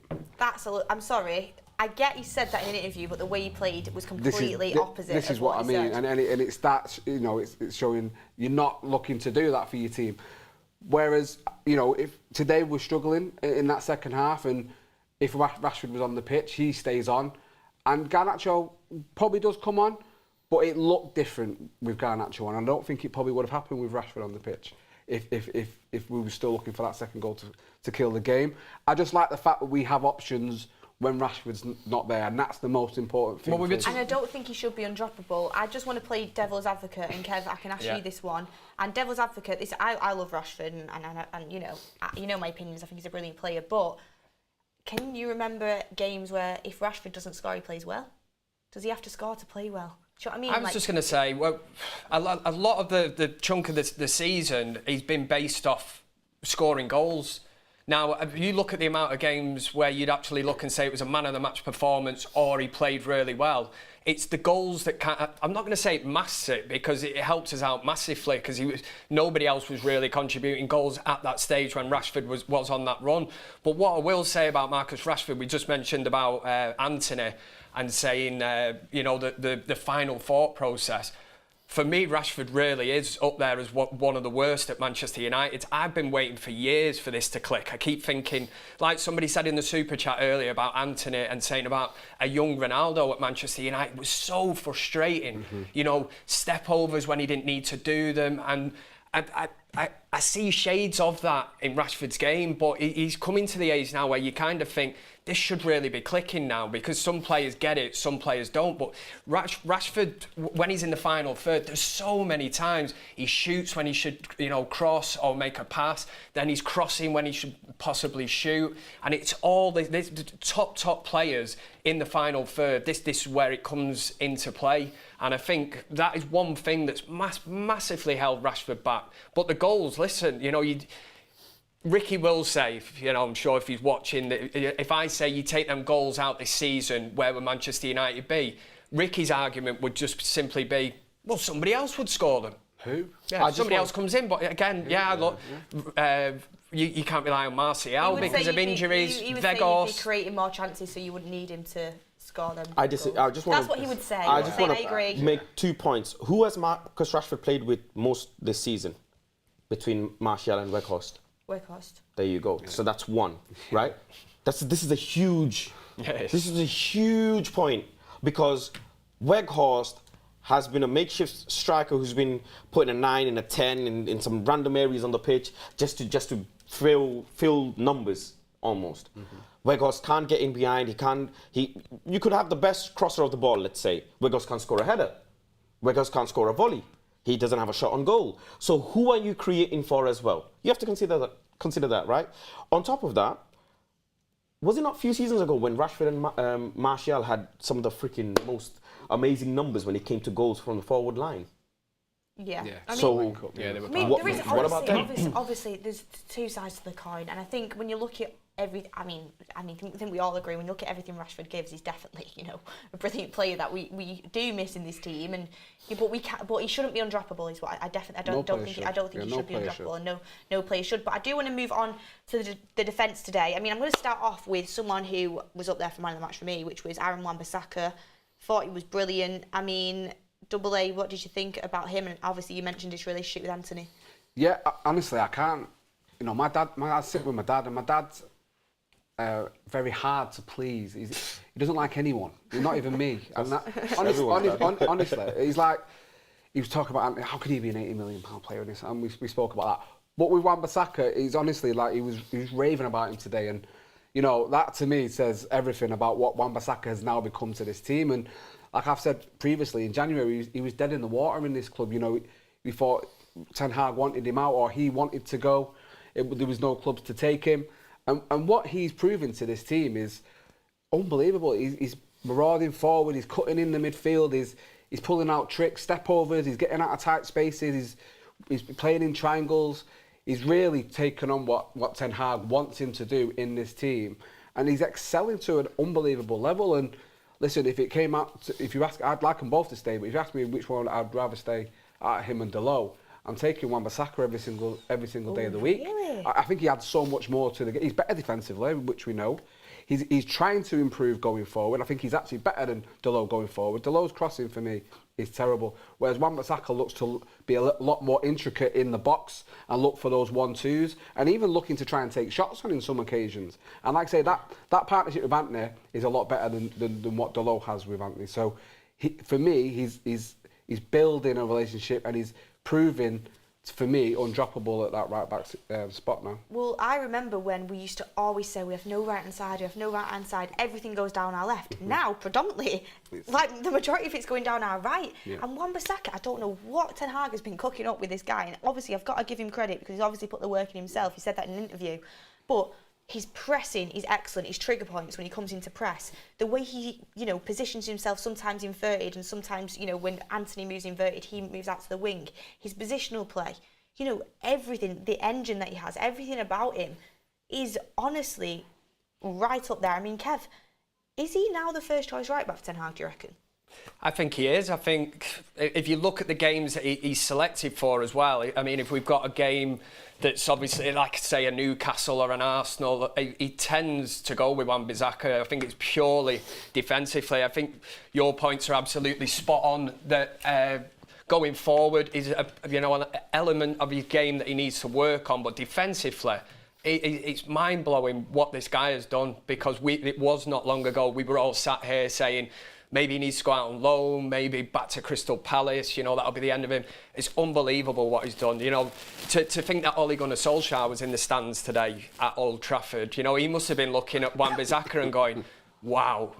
I'm sorry. I get he said that in an interview, but the way he played was completely opposite. This is what I mean, said. and it's that, you know, it's showing you're not looking to do that for your team. Whereas, you know, if today we're struggling in that second half, and if Rashford was on the pitch, he stays on, and Garnacho probably does come on, but it looked different with Garnacho on. I don't think it probably would have happened with Rashford on the pitch if we were still looking for that second goal to kill the game. I just like the fact that we have options when Rashford's not there, and that's the most important thing. And I don't think he should be undroppable. I just want to play devil's advocate, and Kev, I can ask you this one. And devil's advocate, I love Rashford, and you know my opinions. I think he's a brilliant player. But can you remember games where if Rashford doesn't score, he plays well? Does he have to score to play well? Do you know what I mean? I was just going to say, well, a lot of the chunk of the season, he's been based off scoring goals. Now, if you look at the amount of games where you'd actually look and say it was a man-of-the-match performance or he played really well, it's the goals that can't... I'm not going to say it masks it, because it helps us out massively, because nobody else was really contributing goals at that stage when Rashford was on that run. But what I will say about Marcus Rashford, we just mentioned about Antony and saying, you know, the final thought process. For me, Rashford really is up there as one of the worst at Manchester United. I've been waiting for years for this to click. I keep thinking, like somebody said in the super chat earlier about Antony and saying about a young Ronaldo at Manchester United, was so frustrating. Mm-hmm. You know, step overs when he didn't need to do them. And I see shades of that in Rashford's game, but he's coming to the age now where you kind of think, this should really be clicking now, because some players get it, some players don't. But Rashford, when he's in the final third, there's so many times he shoots when he should, you know, cross or make a pass. Then he's crossing when he should possibly shoot. And it's all the top players in the final third. This is where it comes into play. And I think that is one thing that's massively held Rashford back. But the goals, listen, you know, Ricky will say, you know, I'm sure if he's watching, if I say you take them goals out this season, where would Manchester United be? Ricky's argument would just simply be, well, somebody else would score them. Who? Yeah, somebody else comes in. But again, look, you can't rely on Martial because of injuries. He would say he'd be creating more chances, so you wouldn't need him to score them. That's what he would say. I just want to make 2 points. Who has Marcus Rashford played with most this season between Martial and Weghorst? Weghorst. There you go. Yeah. So that's one, right? This is a huge point, because Weghorst has been a makeshift striker who's been putting a 9 and a 10 in some random areas on the pitch just to fill numbers almost. Mm-hmm. Weghorst can't get in behind. You could have the best crosser of the ball, let's say. Weghorst can't score a header. Weghorst can't score a volley. He doesn't have a shot on goal. So who are you creating for as well? You have to consider that, right? On top of that, was it not a few seasons ago when Rashford and Martial had some of the freaking most amazing numbers when it came to goals from the forward line? Yeah. I mean, what about them? Obviously, there's two sides to the coin, and I think when you look at I think we all agree when you look at everything Rashford gives, he's definitely, you know, a brilliant player that we do miss in this team, and but he shouldn't be undroppable. Is what I don't think he should be undroppable, and no player should. But I do want to move on to the defence today. I mean, I'm going to start off with someone who was up there for man of the match for me, which was Aaron Wan-Bissaka. Thought he was brilliant. I mean, Double A, what did you think about him? And obviously you mentioned his relationship with Antony. Yeah, honestly, I can't. You know, my dad's sitting with my dad, and my dad's very hard to please. He doesn't like anyone, not even me. And honestly, he's like, he was talking about how could he be an £80 million player in this, and we spoke about that. But with Wan-Bissaka, he's honestly like he was raving about him today, and You know, that to me says everything about what Wan-Bissaka has now become to this team. And like I've said previously, in January, he was dead in the water in this club. You know, we thought Ten Hag wanted him out or he wanted to go. There was no clubs to take him. And what he's proven to this team is unbelievable. He's marauding forward, he's cutting in the midfield, he's pulling out tricks, step overs, he's getting out of tight spaces, he's playing in triangles. He's really taken on what Ten Hag wants him to do in this team. And he's excelling to an unbelievable level. And listen, if it came out, if you ask, I'd like them both to stay, but if you ask me which one I'd rather stay at, him and Dalot, I'm taking Wan-Bissaka every single day of the week. Really? I think he adds so much more to the game. He's better defensively, which we know. He's trying to improve going forward. I think he's actually better than Dalot going forward. Dalot's crossing for me is terrible, whereas Wan-Bissaka looks to be a lot more intricate in the box and look for those 1-2s and even looking to try and take shots on in some occasions. And like I say, that partnership with Antony is a lot better than what Dalot has with Antony. So for me, he's building a relationship and he's proving, for me, undroppable at that right-back spot now. Well, I remember when we used to always say we have no right-hand side, we have no right-hand side, everything goes down our left. Now, predominantly, like the majority of it's going down our right. Yeah. And Wan-Bissaka, I don't know what Ten Hag has been cooking up with this guy. And obviously, I've got to give him credit because he's obviously put the work in himself. He said that in an interview. But his pressing is excellent. His trigger points when he comes into press, the way he, positions himself, sometimes inverted, and sometimes, when Antony moves inverted, he moves out to the wing. His positional play, everything, the engine that he has, everything about him is honestly right up there. I mean, Kev, is he now the first choice right back for Ten Hag, do you reckon? I think he is. I think if you look at the games that he's selected for as well, I mean, if we've got a game that's obviously, like, say, a Newcastle or an Arsenal, he tends to go with Wan-Bissaka. I think it's purely defensively. I think your points are absolutely spot on that going forward is an element of his game that he needs to work on, but defensively, it's mind-blowing what this guy has done, because it was not long ago we were all sat here saying maybe he needs to go out on loan, maybe back to Crystal Palace, that'll be the end of him. It's unbelievable what he's done. To think that Ole Gunnar Solskjaer was in the stands today at Old Trafford, he must have been looking at Wan-Bissaka and going, wow,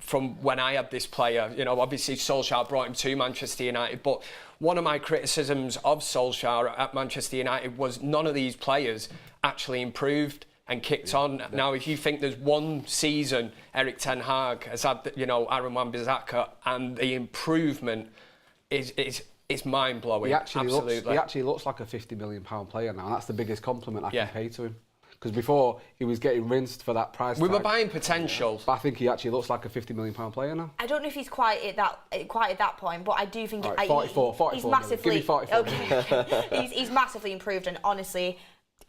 from when I had this player, obviously Solskjaer brought him to Manchester United, but one of my criticisms of Solskjaer at Manchester United was none of these players actually improved and kicked on. Now, if you think there's one season Erik Ten Hag has had, Aaron Wan-Bissaka, and the improvement is mind-blowing. He actually looks like a £50 million player now, and that's the biggest compliment I can pay to him. Because before, he was getting rinsed for that price We tag. were buying potential. But I think he actually looks like a £50 million player now. I don't know if he's quite at that point, but I do think Right, 44 he's million. massively. Give me 44 okay. he's massively improved, and honestly,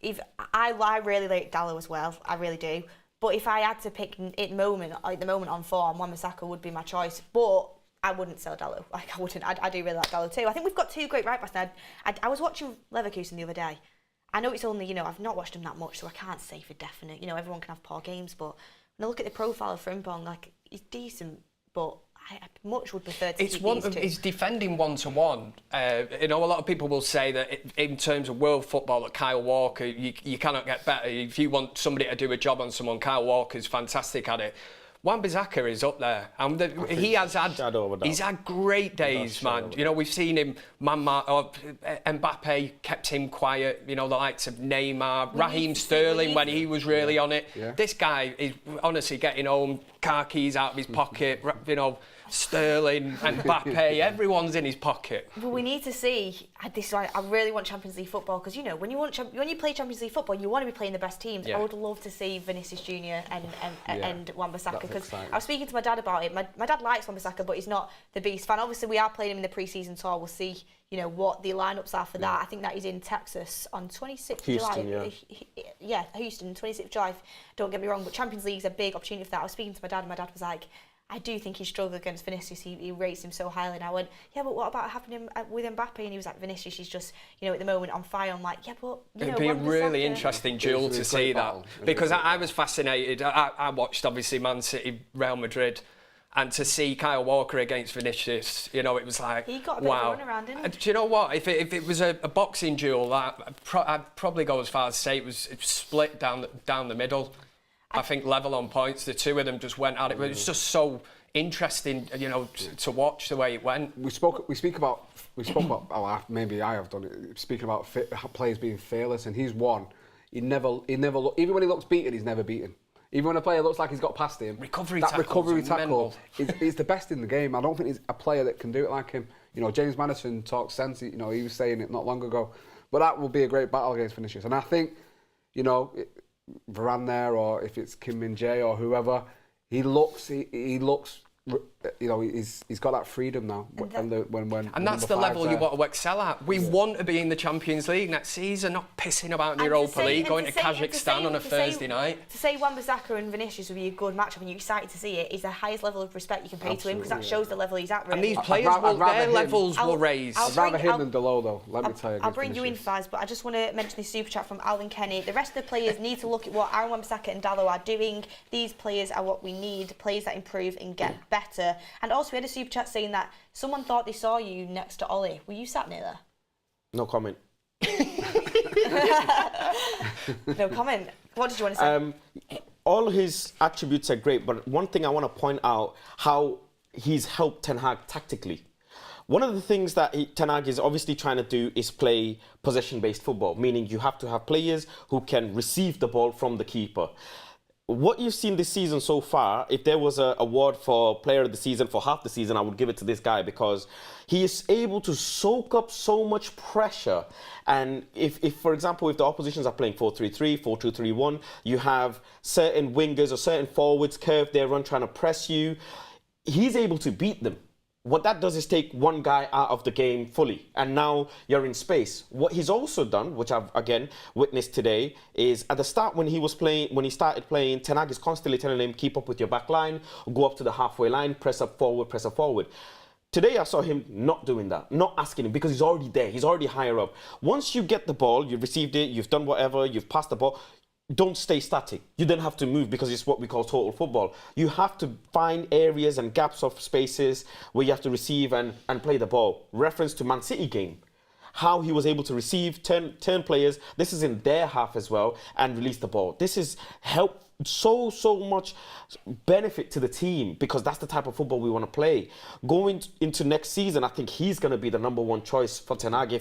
if I really like Dalot as well, I really do. But if I had to pick at the moment on form, Wan-Bissaka would be my choice. But I wouldn't sell Dalot. I wouldn't. I do really like Dalot too. I think we've got two great right backs now. I was watching Leverkusen the other day. I know it's only, I've not watched him that much, so I can't say for definite. Everyone can have poor games, but when I look at the profile of Frimpong, he's decent, but I much would prefer to keep these two. He's defending one-to-one. A lot of people will say that in terms of world football, that Kyle Walker, you cannot get better. If you want somebody to do a job on someone, Kyle Walker's fantastic at it. Wan-Bissaka is up there, and he's had great days, man. We've seen him, Mbappe kept him quiet. The likes of Neymar, Raheem Sterling when he was really on it. Yeah. This guy is honestly getting home, car keys out of his pocket. Sterling and Mbappe, everyone's in his pocket. But we need to see. This is why I really want Champions League football, because when you play Champions League football, you want to be playing the best teams. Yeah. I would love to see Vinicius Junior and Wan-Bissaka, because I was speaking to my dad about it. My dad likes Wan-Bissaka, but he's not the beast fan. Obviously, we are playing him in the pre-season tour. We'll see, what the lineups are for that. I think that is in Texas on 26th July. Yeah, Houston, 26th July. Don't get me wrong, but Champions League's a big opportunity for that. I was speaking to my dad, and my dad was like, I do think he struggled against Vinicius. He rates him so highly. And I went, yeah, but what about happening with Mbappe? And he was like, Vinicius is just, at the moment on fire. I'm like, yeah, but it'd be a really interesting duel to see that, because I was fascinated. I watched obviously Man City, Real Madrid, and to see Kyle Walker against Vinicius, it was like, he got a bit wow. of a run around, didn't he? Do you know what? If it was a boxing duel, I'd probably go as far as say it was split down the middle. I think level on points. The two of them just went at it. It was just so interesting, you know, to watch the way it went. We spoke about. Oh, maybe I have done it. Speaking about players being fearless, and he's one. He never. Even when he looks beaten, he's never beaten. Even when a player looks like he's got past him, recovery tackle is the best in the game. I don't think there's a player that can do it like him. You know, James Maddison talks sense. You know, he was saying it not long ago. But that will be a great battle against Vinicius. And I think, you know, Varane there, or if it's Kim Min-jae or whoever, he looks, you know, he's got that freedom now. And that's the level you want to excel at. We want to be in the Champions League next season, not pissing about in the Europa League, going to Kazakhstan on a Thursday night. To say Wan-Bissaka and Vinicius would be a good matchup and you're excited to see it is the highest level of respect you can pay to him, because that shows the level he's at. Really. And these players, their levels will raise. I'd rather him than Delo, though. Let me tell you. I'll bring you in, Faz, but I just want to mention this super chat from Alvin Kenny. The rest of the players need to look at what Aaron Wan-Bissaka and Dalot are doing. These players are what we need, players that improve and get better. And also, we had a super chat saying that someone thought they saw you next to Ollie. Were you sat near there? No comment. No comment. What did you want to say? All his attributes are great, but one thing I want to point out, how he's helped Ten Hag tactically. One of the things that Ten Hag is obviously trying to do is play possession-based football, meaning you have to have players who can receive the ball from the keeper. What you've seen this season so far, if there was an award for player of the season for half the season, I would give it to this guy, because he is able to soak up so much pressure. And if for example, if the oppositions are playing 4-3-3, 4-2-3-1, you have certain wingers or certain forwards curve their run trying to press you, he's able to beat them. What that does is take one guy out of the game fully, and now you're in space. What he's also done, which I've again witnessed today, is at the start when he started playing, Ten Hag is constantly telling him, keep up with your back line, go up to the halfway line, press up forward, press up forward. Today I saw him not doing that, not asking him, because he's already there, he's already higher up. Once you get the ball, you've received it, you've done whatever, you've passed the ball, don't stay static. You then have to move, because it's what we call total football. You have to find areas and gaps of spaces where you have to receive and play the ball. Reference to Man City game. How he was able to receive, turn players, this is in their half as well, and release the ball. This has helped so much benefit to the team, because that's the type of football we want to play. Going into next season, I think he's going to be the #1 choice for Ten Hag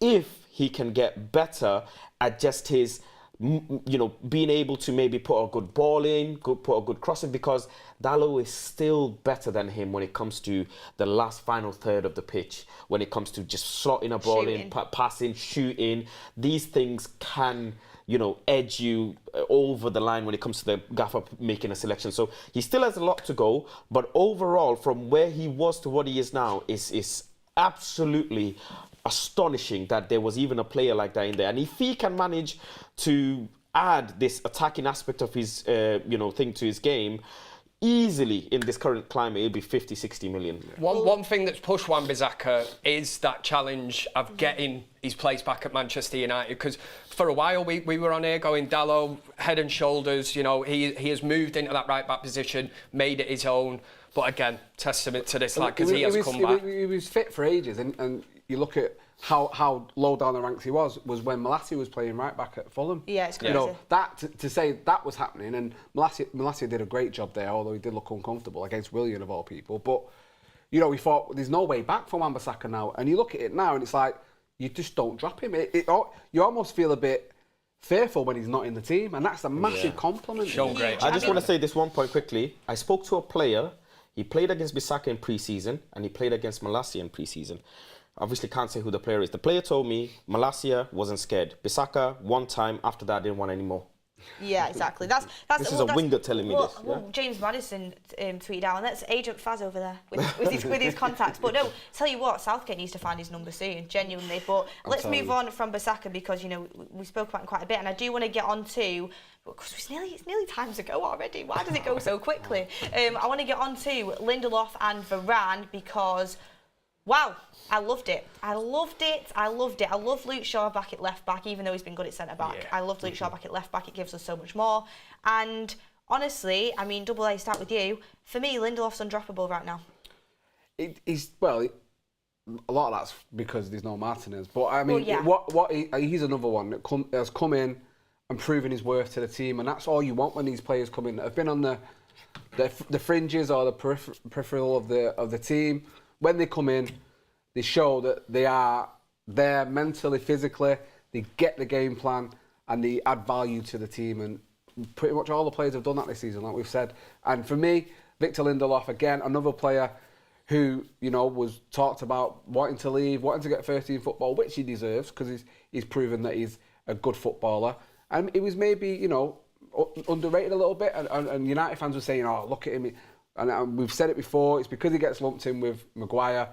if he can get better at just his, you know, being able to maybe put a good ball in, put a good cross in, because Dalot is still better than him when it comes to the last final third of the pitch, when it comes to just slotting a ball in, passing, shooting. These things can, you know, edge you over the line when it comes to the gaffer making a selection. So he still has a lot to go, but overall, from where he was to what he is now, is absolutely astonishing that there was even a player like that in there. And if he can manage to add this attacking aspect of his, thing to his game, easily in this current climate, it'll be 50, 60 million. One thing that's pushed Wan-Bissaka is that challenge of getting his place back at Manchester United, because for a while we were on here going, Dalot, head and shoulders, you know, he has moved into that right-back position, made it his own. But again, testament to this lad, because he has come back. He was fit for ages, and you look at how low down the ranks he was when Malacia was playing right back at Fulham. Yeah, it's crazy. You know, that to say that was happening, and Malacia did a great job there, although he did look uncomfortable against Willian of all people. But you know, we thought there's no way back for Wan-Bissaka now, and you look at it now, and it's like you just don't drop him. You almost feel a bit fearful when he's not in the team, and that's a massive compliment. Shown great. I just want to say this one point quickly. I spoke to a player. He played against Bissaka in pre-season, and he played against Malacia in pre-season. Obviously can't say who the player is. The player told me Malacia wasn't scared. Bissaka, one time, after that didn't want any more. Yeah, exactly. This is a winger telling me this. Well, James Maddison tweeted out, and that's Agent Faz over there with his contacts. But no, tell you what, Southgate needs to find his number soon, genuinely. But let's move on from Bissaka, because, you know, we spoke about him quite a bit, and I do want to get on to, because it's nearly time to go already. Why does it go so quickly? I want to get on to Lindelof and Varane, because, wow, I loved it. I loved it. I love Luke Shaw back at left back, even though he's been good at centre back. Yeah. I love Luke Shaw back at left back. It gives us so much more. And honestly, I mean, Double A, start with you. For me, Lindelof's undroppable right now. A lot of that's because there's no Martinez. But I mean, he's another one that has come in and proving his worth to the team, and that's all you want when these players come in that have been on the fringes or the peripheral of the team. When they come in, they show that they are there mentally, physically. They get the game plan and they add value to the team. And pretty much all the players have done that this season, like we've said. And for me, Victor Lindelof, again, another player who, you know, was talked about wanting to leave, wanting to get first team football, which he deserves because he's proven that he's a good footballer. And it was maybe, you know, underrated a little bit. And United fans were saying, oh, look at him. And we've said it before, it's because he gets lumped in with Maguire.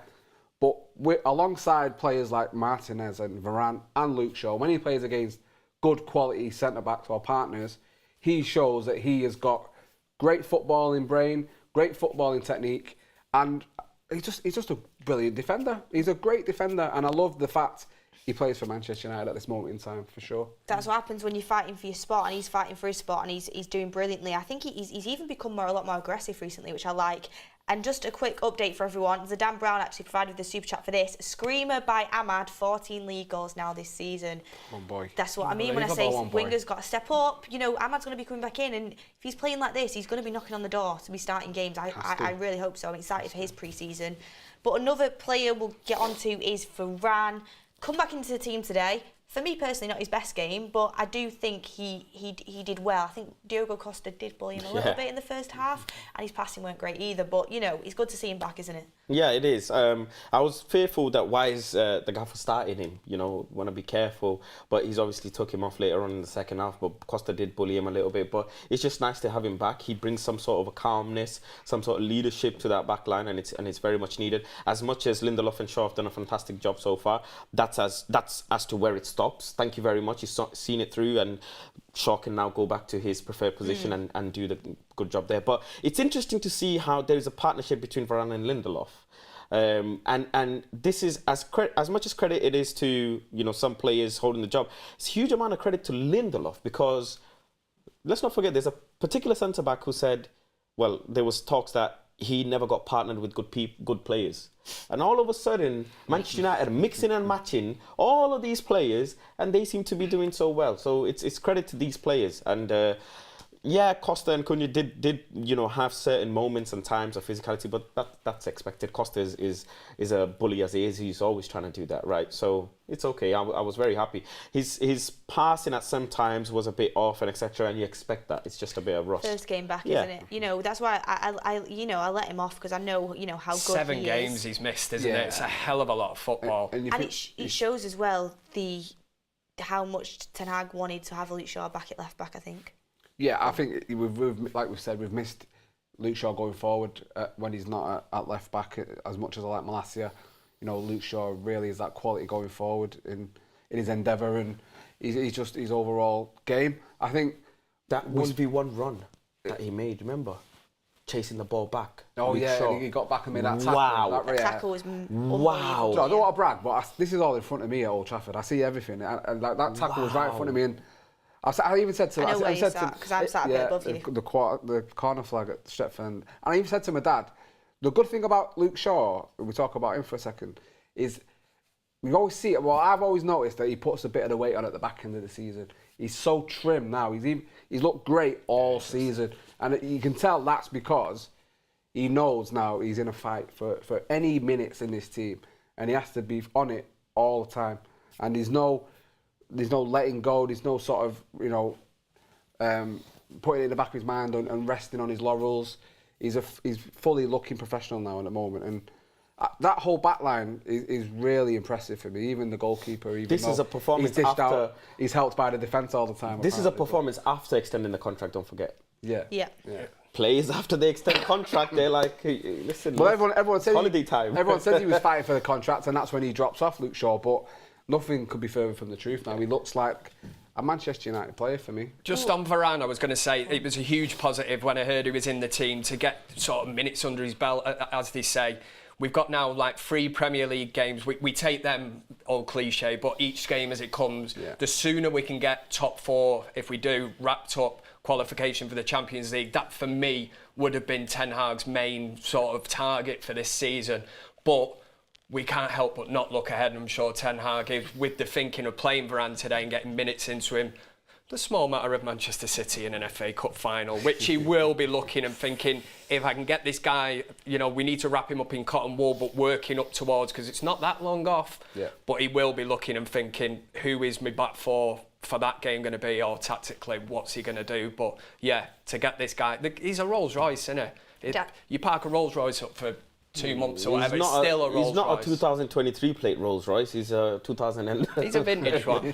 But alongside players like Martinez and Varane and Luke Shaw, when he plays against good quality centre-backs or partners, he shows that he has got great footballing brain, great footballing technique, and he's just a brilliant defender. He's a great defender, and I love the fact he plays for Manchester United at this moment in time, for sure. That's what happens when you're fighting for your spot, and he's fighting for his spot, and he's doing brilliantly. I think he's even become a lot more aggressive recently, which I like. And just a quick update for everyone. Zadan Brown actually provided the super chat for this. Screamer by Ahmad, 14 league goals now this season. One boy. That's what I mean when I say Winger's got to step up. You know, Ahmad's going to be coming back in, and if he's playing like this, he's going to be knocking on the door to be starting games. I really hope so. I'm excited for his pre-season. But another player we'll get onto is Varane. Come back into the team today. For me personally, not his best game, but I do think he did well. I think Diogo Costa did bully him a little bit in the first half, and his passing weren't great either. But, you know, it's good to see him back, isn't it? Yeah, it is. I was fearful that why is the gaffer starting him? You know, want to be careful. But he's obviously took him off later on in the second half. But Costa did bully him a little bit. But it's just nice to have him back. He brings some sort of a calmness, some sort of leadership to that back line, and it's very much needed. As much as Lindelof and Shaw have done a fantastic job so far, that's as to where it stops. Thank you very much. He's seen it through, and Shaw can now go back to his preferred position and do the good job there. But it's interesting to see how there is a partnership between Varane and Lindelof. And this is as much as credit it is to, you know, some players holding the job, it's a huge amount of credit to Lindelof, because let's not forget there's a particular centre back who said, well, there was talks that he never got partnered with good players. And all of a sudden, Manchester United are mixing and matching all of these players, and they seem to be doing so well. So it's credit to these players. And yeah, Costa and Cunha did you know, have certain moments and times of physicality, but that's expected. Costa is a bully as he is. He's always trying to do that, right? So it's okay. I was very happy. His passing at some times was a bit off and etc. And you expect that. It's just a bit of rust. First game back, isn't it? You know, that's why I let him off, because I know, you know, how good 7 he games is. he's missed, isn't it? It's a hell of a lot of football. And it shows as well how much Ten Hag wanted to have Luke Shaw back at left back, I think. Yeah, I think we've like we've said, we've missed Luke Shaw going forward when he's not at left back as much as I like Malacia. You know, Luke Shaw really is that quality going forward in his endeavour, and his overall game. I think that 1v1 run that he made, remember? Chasing the ball back. Oh Luke yeah, Shaw. He got back and made that tackle. Wow. That tackle was wow. So I don't want to brag, but this is all in front of me at Old Trafford. I see everything, and like that tackle was right in front of me, and I even said to I know where you're sat, because I'm sat a bit above you. The corner flag at Stretford. And I even said to my dad, the good thing about Luke Shaw, we talk about him for a second, is we always see it. Well, I've always noticed that he puts a bit of the weight on at the back end of the season. He's so trim now. He's looked great all season, and you can tell that's because he knows now he's in a fight for any minutes in this team, and he has to be on it all the time. And there's no letting go. There's no sort of, you know, putting it in the back of his mind and resting on his laurels. He's fully looking professional now at the moment, and that whole back line is really impressive for me. Even the goalkeeper. This is a performance he's dished after. Out, he's helped by the defence all the time. This is a performance after extending the contract. Don't forget. Yeah. Players after they extend contract, they're like, hey, listen. Well, everyone said holiday time. Everyone said he was fighting for the contract, and that's when he drops off, Luke Shaw. But nothing could be further from the truth now. He looks like a Manchester United player for me. Just on Varane, I was going to say it was a huge positive when I heard he was in the team to get sort of minutes under his belt, as they say. We've got now like 3 Premier League games. We take them all cliche, but each game as it comes, the sooner we can get top 4, if we do, wrapped up, qualification for the Champions League, that for me would have been Ten Hag's main sort of target for this season. But we can't help but not look ahead, and I'm sure Ten Hag is, with the thinking of playing Varane today and getting minutes into him. the small matter of Manchester City in an FA Cup final, which he will be looking and thinking, if I can get this guy, you know, we need to wrap him up in cotton wool, but working up towards, because it's not that long off. Yeah. But he will be looking and thinking, who is my back four for that game going to be, or tactically, what's he going to do? But yeah, to get this guy, he's a Rolls Royce, isn't he? You park a Rolls Royce up for 2 months or whatever, it's still a Rolls Royce. He's not a 2023 plate Rolls Royce, he's a 2015 He's a vintage one.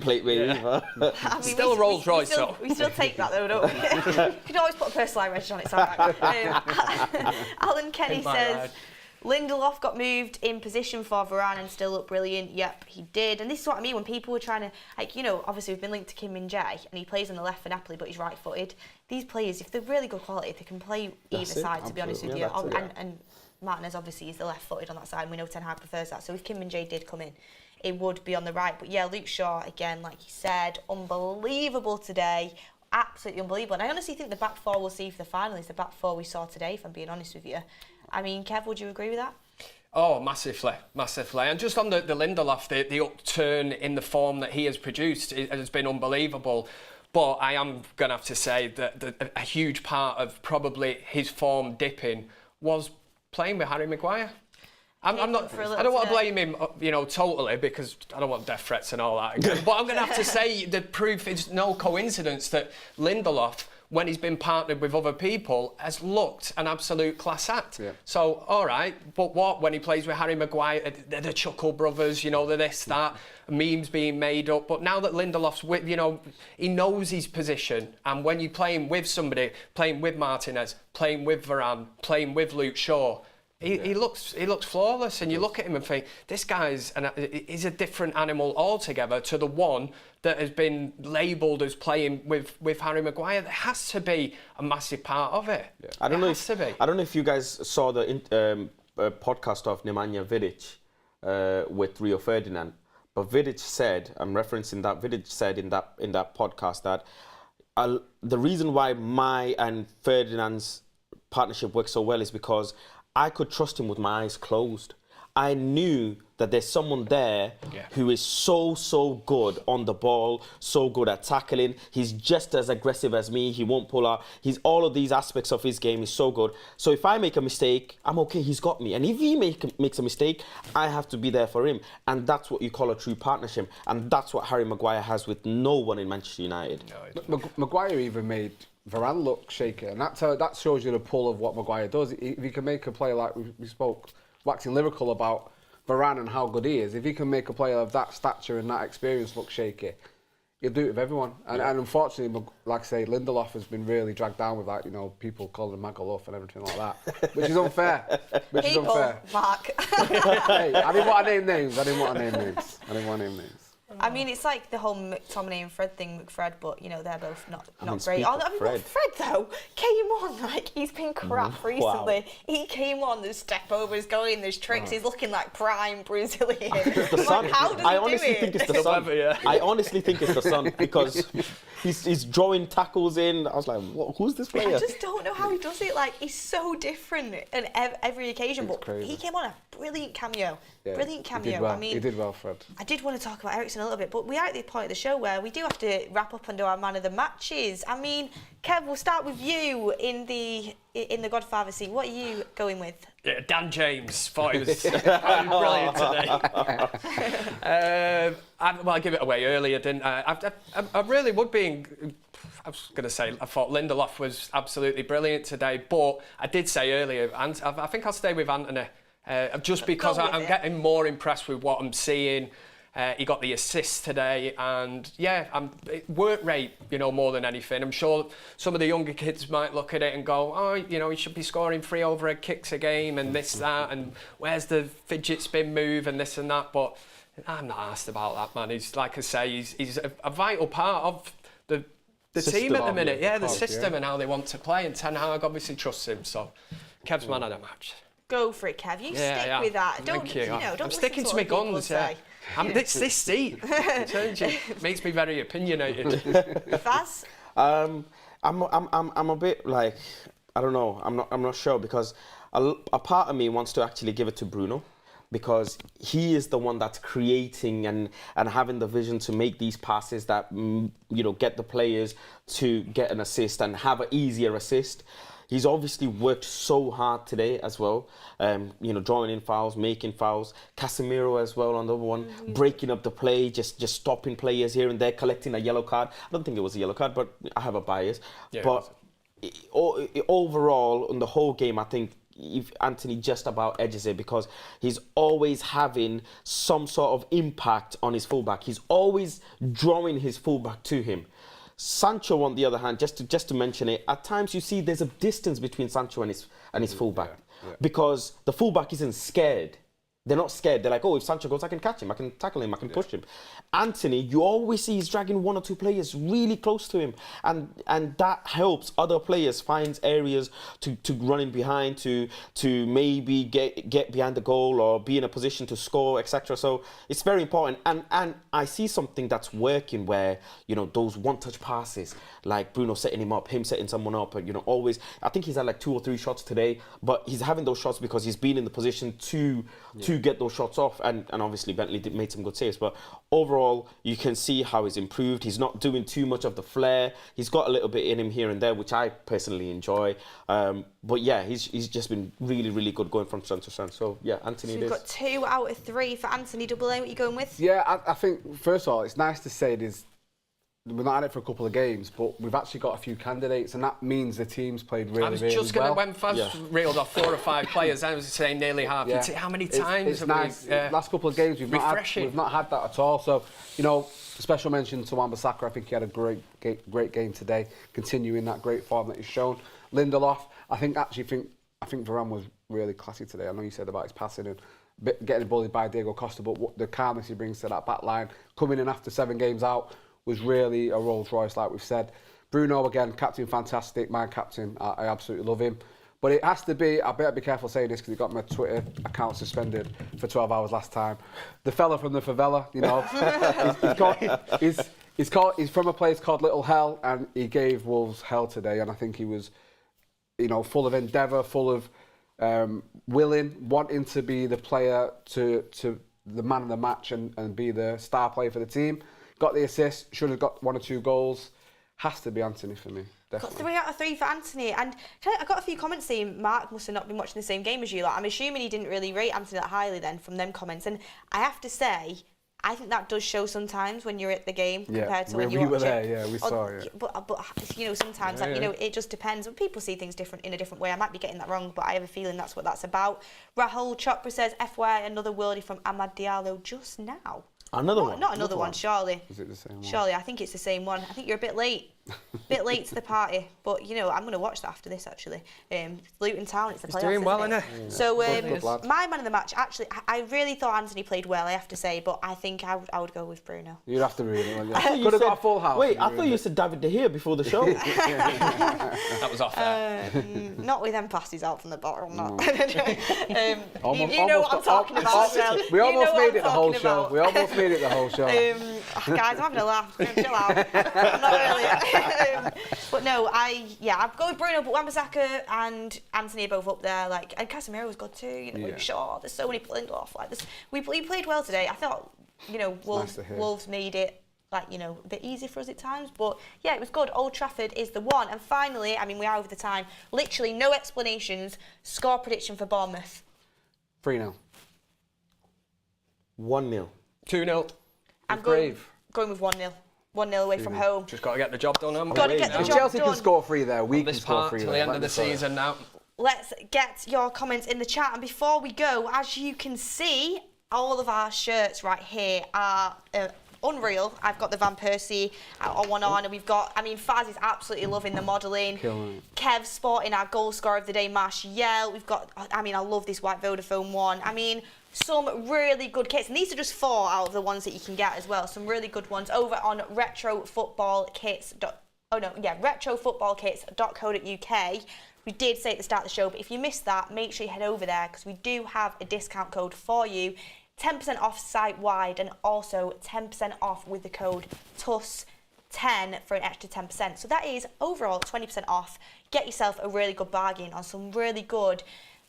plate maybe. Yeah. I mean, Still a Rolls Royce, though. We still take that, though, don't we? You can always put a personalised register on it, it's all right. Alan Kenny says, Lindelof got moved in position for Varane and still looked brilliant. Yep, he did. And this is what I mean when people were trying to, like, you know, obviously we've been linked to Kim Min-jae and he plays on the left for Napoli, but he's right-footed. These players, if they're really good quality, they can play either side, to be honest with you. And Martinez obviously is the left-footed on that side, and we know Ten Hag prefers that. So if Kim Min-jae did come in, it would be on the right. But yeah, Luke Shaw, again, like you said, unbelievable today. Absolutely unbelievable. And I honestly think the back four we'll see for the final is the back four we saw today, if I'm being honest with you. I mean, Kev, would you agree with that? Oh, massively, massively. And just on the Lindelof, the upturn in the form that he has produced has been unbelievable. But I am going to have to say that a huge part of probably his form dipping was playing with Harry Maguire. I'm not. I don't want to blame him, you know, totally, because I don't want death threats and all that again. But I'm going to have to say the proof is no coincidence that Lindelof, when he's been partnered with other people, has looked an absolute class act. Yeah. So, all right, but what, when he plays with Harry Maguire, they're the Chuckle Brothers, you know, they're this, that, memes being made up. But now that Lindelof's with, you know, he knows his position, and when you're playing with somebody, playing with Martinez, playing with Varane, playing with Luke Shaw, he looks flawless, and you look at him and think, this guy's he's a different animal altogether to the one that has been labelled as playing with Harry Maguire. There has to be a massive part of it. Yeah. I don't know if you guys saw the podcast of Nemanja Vidic with Rio Ferdinand, but Vidic said, I'm referencing that, Vidic said in that podcast that the reason why my and Ferdinand's partnership works so well is because I could trust him with my eyes closed. I knew that there's someone there who is so good on the ball, so good at tackling. He's just as aggressive as me. He won't pull out. He's all of these aspects of his game is so good. So if I make a mistake, I'm okay. He's got me. And if he makes a mistake, I have to be there for him. And that's what you call a true partnership. And that's what Harry Maguire has with no one in Manchester United. No, Maguire even made Varane look shaky, and that shows you the pull of what Maguire does. If he can make a play like we spoke, waxing lyrical about Varane and how good he is, if he can make a player of that stature and that experience look shaky, he'll do it with everyone. And unfortunately, like I say, Lindelof has been really dragged down with that. You know, people calling him Magaluf and everything like that, which is unfair. Mark. Hey, I didn't want to name names. I mean, it's like the whole McTominay and Fred thing, McFred, but, you know, they're both not great. Fred, though, came on, like, he's been crap recently. Wow. He came on, there's step overs going, there's tricks, he's looking like prime Brazilian. How does I honestly think it's the sun. I honestly think it's the sun, because he's drawing tackles in. I was like, who's this player? I just don't know how he does it. Like, he's so different on every occasion, but crazy. He came on a brilliant cameo. Yeah, brilliant cameo. He did well. I mean, he did well, Fred. I did want to talk about Eriksen a little bit, but we are at the point of the show where we do have to wrap up and do our man of the matches. I mean, Kev, we'll start with you in the Godfather scene. What are you going with? Yeah, Dan James. Thought he was brilliant today. I'll give it away earlier, didn't I? I really would be. I was going to say, I thought Lindelof was absolutely brilliant today, but I did say earlier, and I think I'll stay with Antony. Just because I'm getting more impressed with what I'm seeing. He got the assist today, and work rate, you know, more than anything. I'm sure some of the younger kids might look at it and go, oh, you know, he should be scoring 3 overhead kicks a game and this, that, and where's the fidget spin move and this and that. But I'm not asked about that, man. He's, like I say, he's a vital part of the team at the minute. Yeah, the system and how they want to play. And Ten Hag obviously trusts him. So Kev's man of the match. Go for it, Kev. You stick with that. Thank you. Don't I'm sticking to my guns. Yeah. It's this seat. It makes me very opinionated. Faz? I'm a bit like, I don't know. I'm not sure, because a part of me wants to actually give it to Bruno, because he is the one that's creating and having the vision to make these passes that get the players to get an assist and have an easier assist. He's obviously worked so hard today as well, drawing in fouls, making fouls. Casemiro as well on the other one, breaking up the play, just stopping players here and there, collecting a yellow card. I don't think it was a yellow card, but I have a bias. Yeah, but overall, in the whole game, I think if Antony just about edges it because he's always having some sort of impact on his fullback. He's always drawing his fullback to him. Sancho, on the other hand, just to mention it, at times you see there's a distance between Sancho and his fullback because the fullback isn't scared. They're not scared. They're like, oh, if Sancho goes, I can catch him, I can tackle him, I can push him. Antony, you always see he's dragging one or two players really close to him, and that helps other players find areas to run in behind, to maybe get behind the goal or be in a position to score, etc. So it's very important. And I see something that's working where those one-touch passes, like Bruno setting him up, him setting someone up, always. I think he's had like 2 or 3 shots today, but he's having those shots because he's been in the position to get those shots off, and obviously Bentley made some good saves, but overall you can see how he's improved. He's not doing too much of the flair. He's got a little bit in him here and there, which I personally enjoy, but yeah, he's just been really, really good going from strength to strength. So yeah, Antony, so we've got 2 out of 3 for Antony. Double A, what are you going with? Yeah, I think first of all it's nice to say we've not had it for a couple of games, but we've actually got a few candidates, and that means the team's played really, really well. I was just going to, when Faz reeled off 4 or 5 players, I was saying nearly half. Yeah. How many times it's nice. Last couple of games, we've not had that at all. So, special mention to Wan-Bissaka. I think he had a great game today, continuing that great form that he's shown. Lindelof, I think Varane was really classy today. I know you said about his passing and getting bullied by Diego Costa, but the calmness he brings to that back line, coming in after 7 games out, was really a Rolls Royce, like we've said. Bruno, again, captain, fantastic. My captain, I absolutely love him. But it has to be, I better be careful saying this because he got my Twitter account suspended for 12 hours last time. The fella from the favela, he's from a place called Little Hell, and he gave Wolves hell today. And I think he was, full of endeavour, full of willing, wanting to be the player to the man of the match and be the star player for the team. Got the assist, should have got 1 or 2 goals. Has to be Antony for me, definitely. Got 3 out of 3 for Antony. And I got a few comments saying Mark must have not been watching the same game as you. I'm assuming he didn't really rate Antony that highly then from them comments. And I have to say, I think that does show sometimes when you're at the game compared to when you watch it. We were there, we saw it. But sometimes, it just depends. People see things in a different way. I might be getting that wrong, but I have a feeling that's what that's about. Rahul Chopra says, FYI, another worldie from Amad Diallo just now. Another one? Not another one, surely. Is it the same one? Surely, I think it's the same one. I think you're a bit late. To the party. But, I'm going to watch that after this, actually. Luton Town, it's the playoffs. He's doing well, isn't he? So, my man of the match, actually, I really thought Antony played well, I have to say, but I think I would go with Bruno. You'd have to really, wouldn't you? Could have got a full house. Wait, I thought you said David De Gea before the show. That was off there. Not with them passes out from the bottom, not. Almost, you know what I'm talking about, Mel. We almost made it the whole show. Guys, I'm having a laugh. Chill out. Not really. But no, I'm going with Bruno, but Wan-Bissaka and Antony are both up there. And Casemiro was good too. Sure, there's so many Lindelof. We played well today. I thought, Wolves made it a bit easy for us at times, but yeah, it was good. Old Trafford is the one. And finally, we are over the time. Literally no explanations. Score prediction for Bournemouth. 3-0. 1-0. 2-0. I'm going with 1-0. 1-0 away from home. Just got to get the job done. If Chelsea can score 3 there, we can score 3 till the end of the season now. Let's get your comments in the chat. And before we go, as you can see, all of our shirts right here are unreal. I've got the Van Persie one on, and we've got, Faz is absolutely loving the modelling. Kev sporting our goal scorer of the day, Martial. We've got, I love this white Vodafone one. Some really good kits, and these are just 4 out of the ones that you can get as well. Some really good ones over on retrofootballkits.co.uk. We did say at the start of the show, but if you missed that, make sure you head over there because we do have a discount code for you. 10% off site-wide and also 10% off with the code TUS10 for an extra 10%. So that is overall 20% off. Get yourself a really good bargain on some really good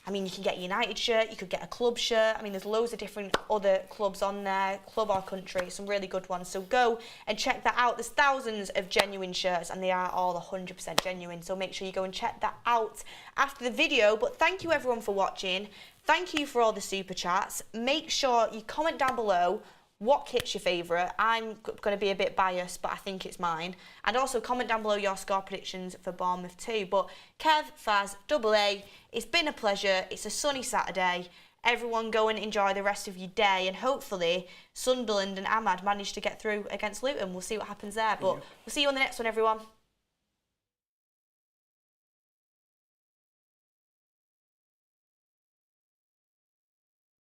I mean, you can get a United shirt, you could get a club shirt. I mean, there's loads of different other clubs on there, club or country, some really good ones. So go and check that out. There's thousands of genuine shirts and they are all 100% genuine. So make sure you go and check that out after the video. But thank you everyone for watching. Thank you for all the super chats. Make sure you comment down below what kit's your favourite. I'm going to be a bit biased, but I think it's mine. And also comment down below your score predictions for Bournemouth too. But Kev, Faz, AA, it's been a pleasure. It's a sunny Saturday. Everyone go and enjoy the rest of your day. And hopefully Sunderland and Ahmad manage to get through against Luton. We'll see what happens there. But we'll see you on the next one, everyone.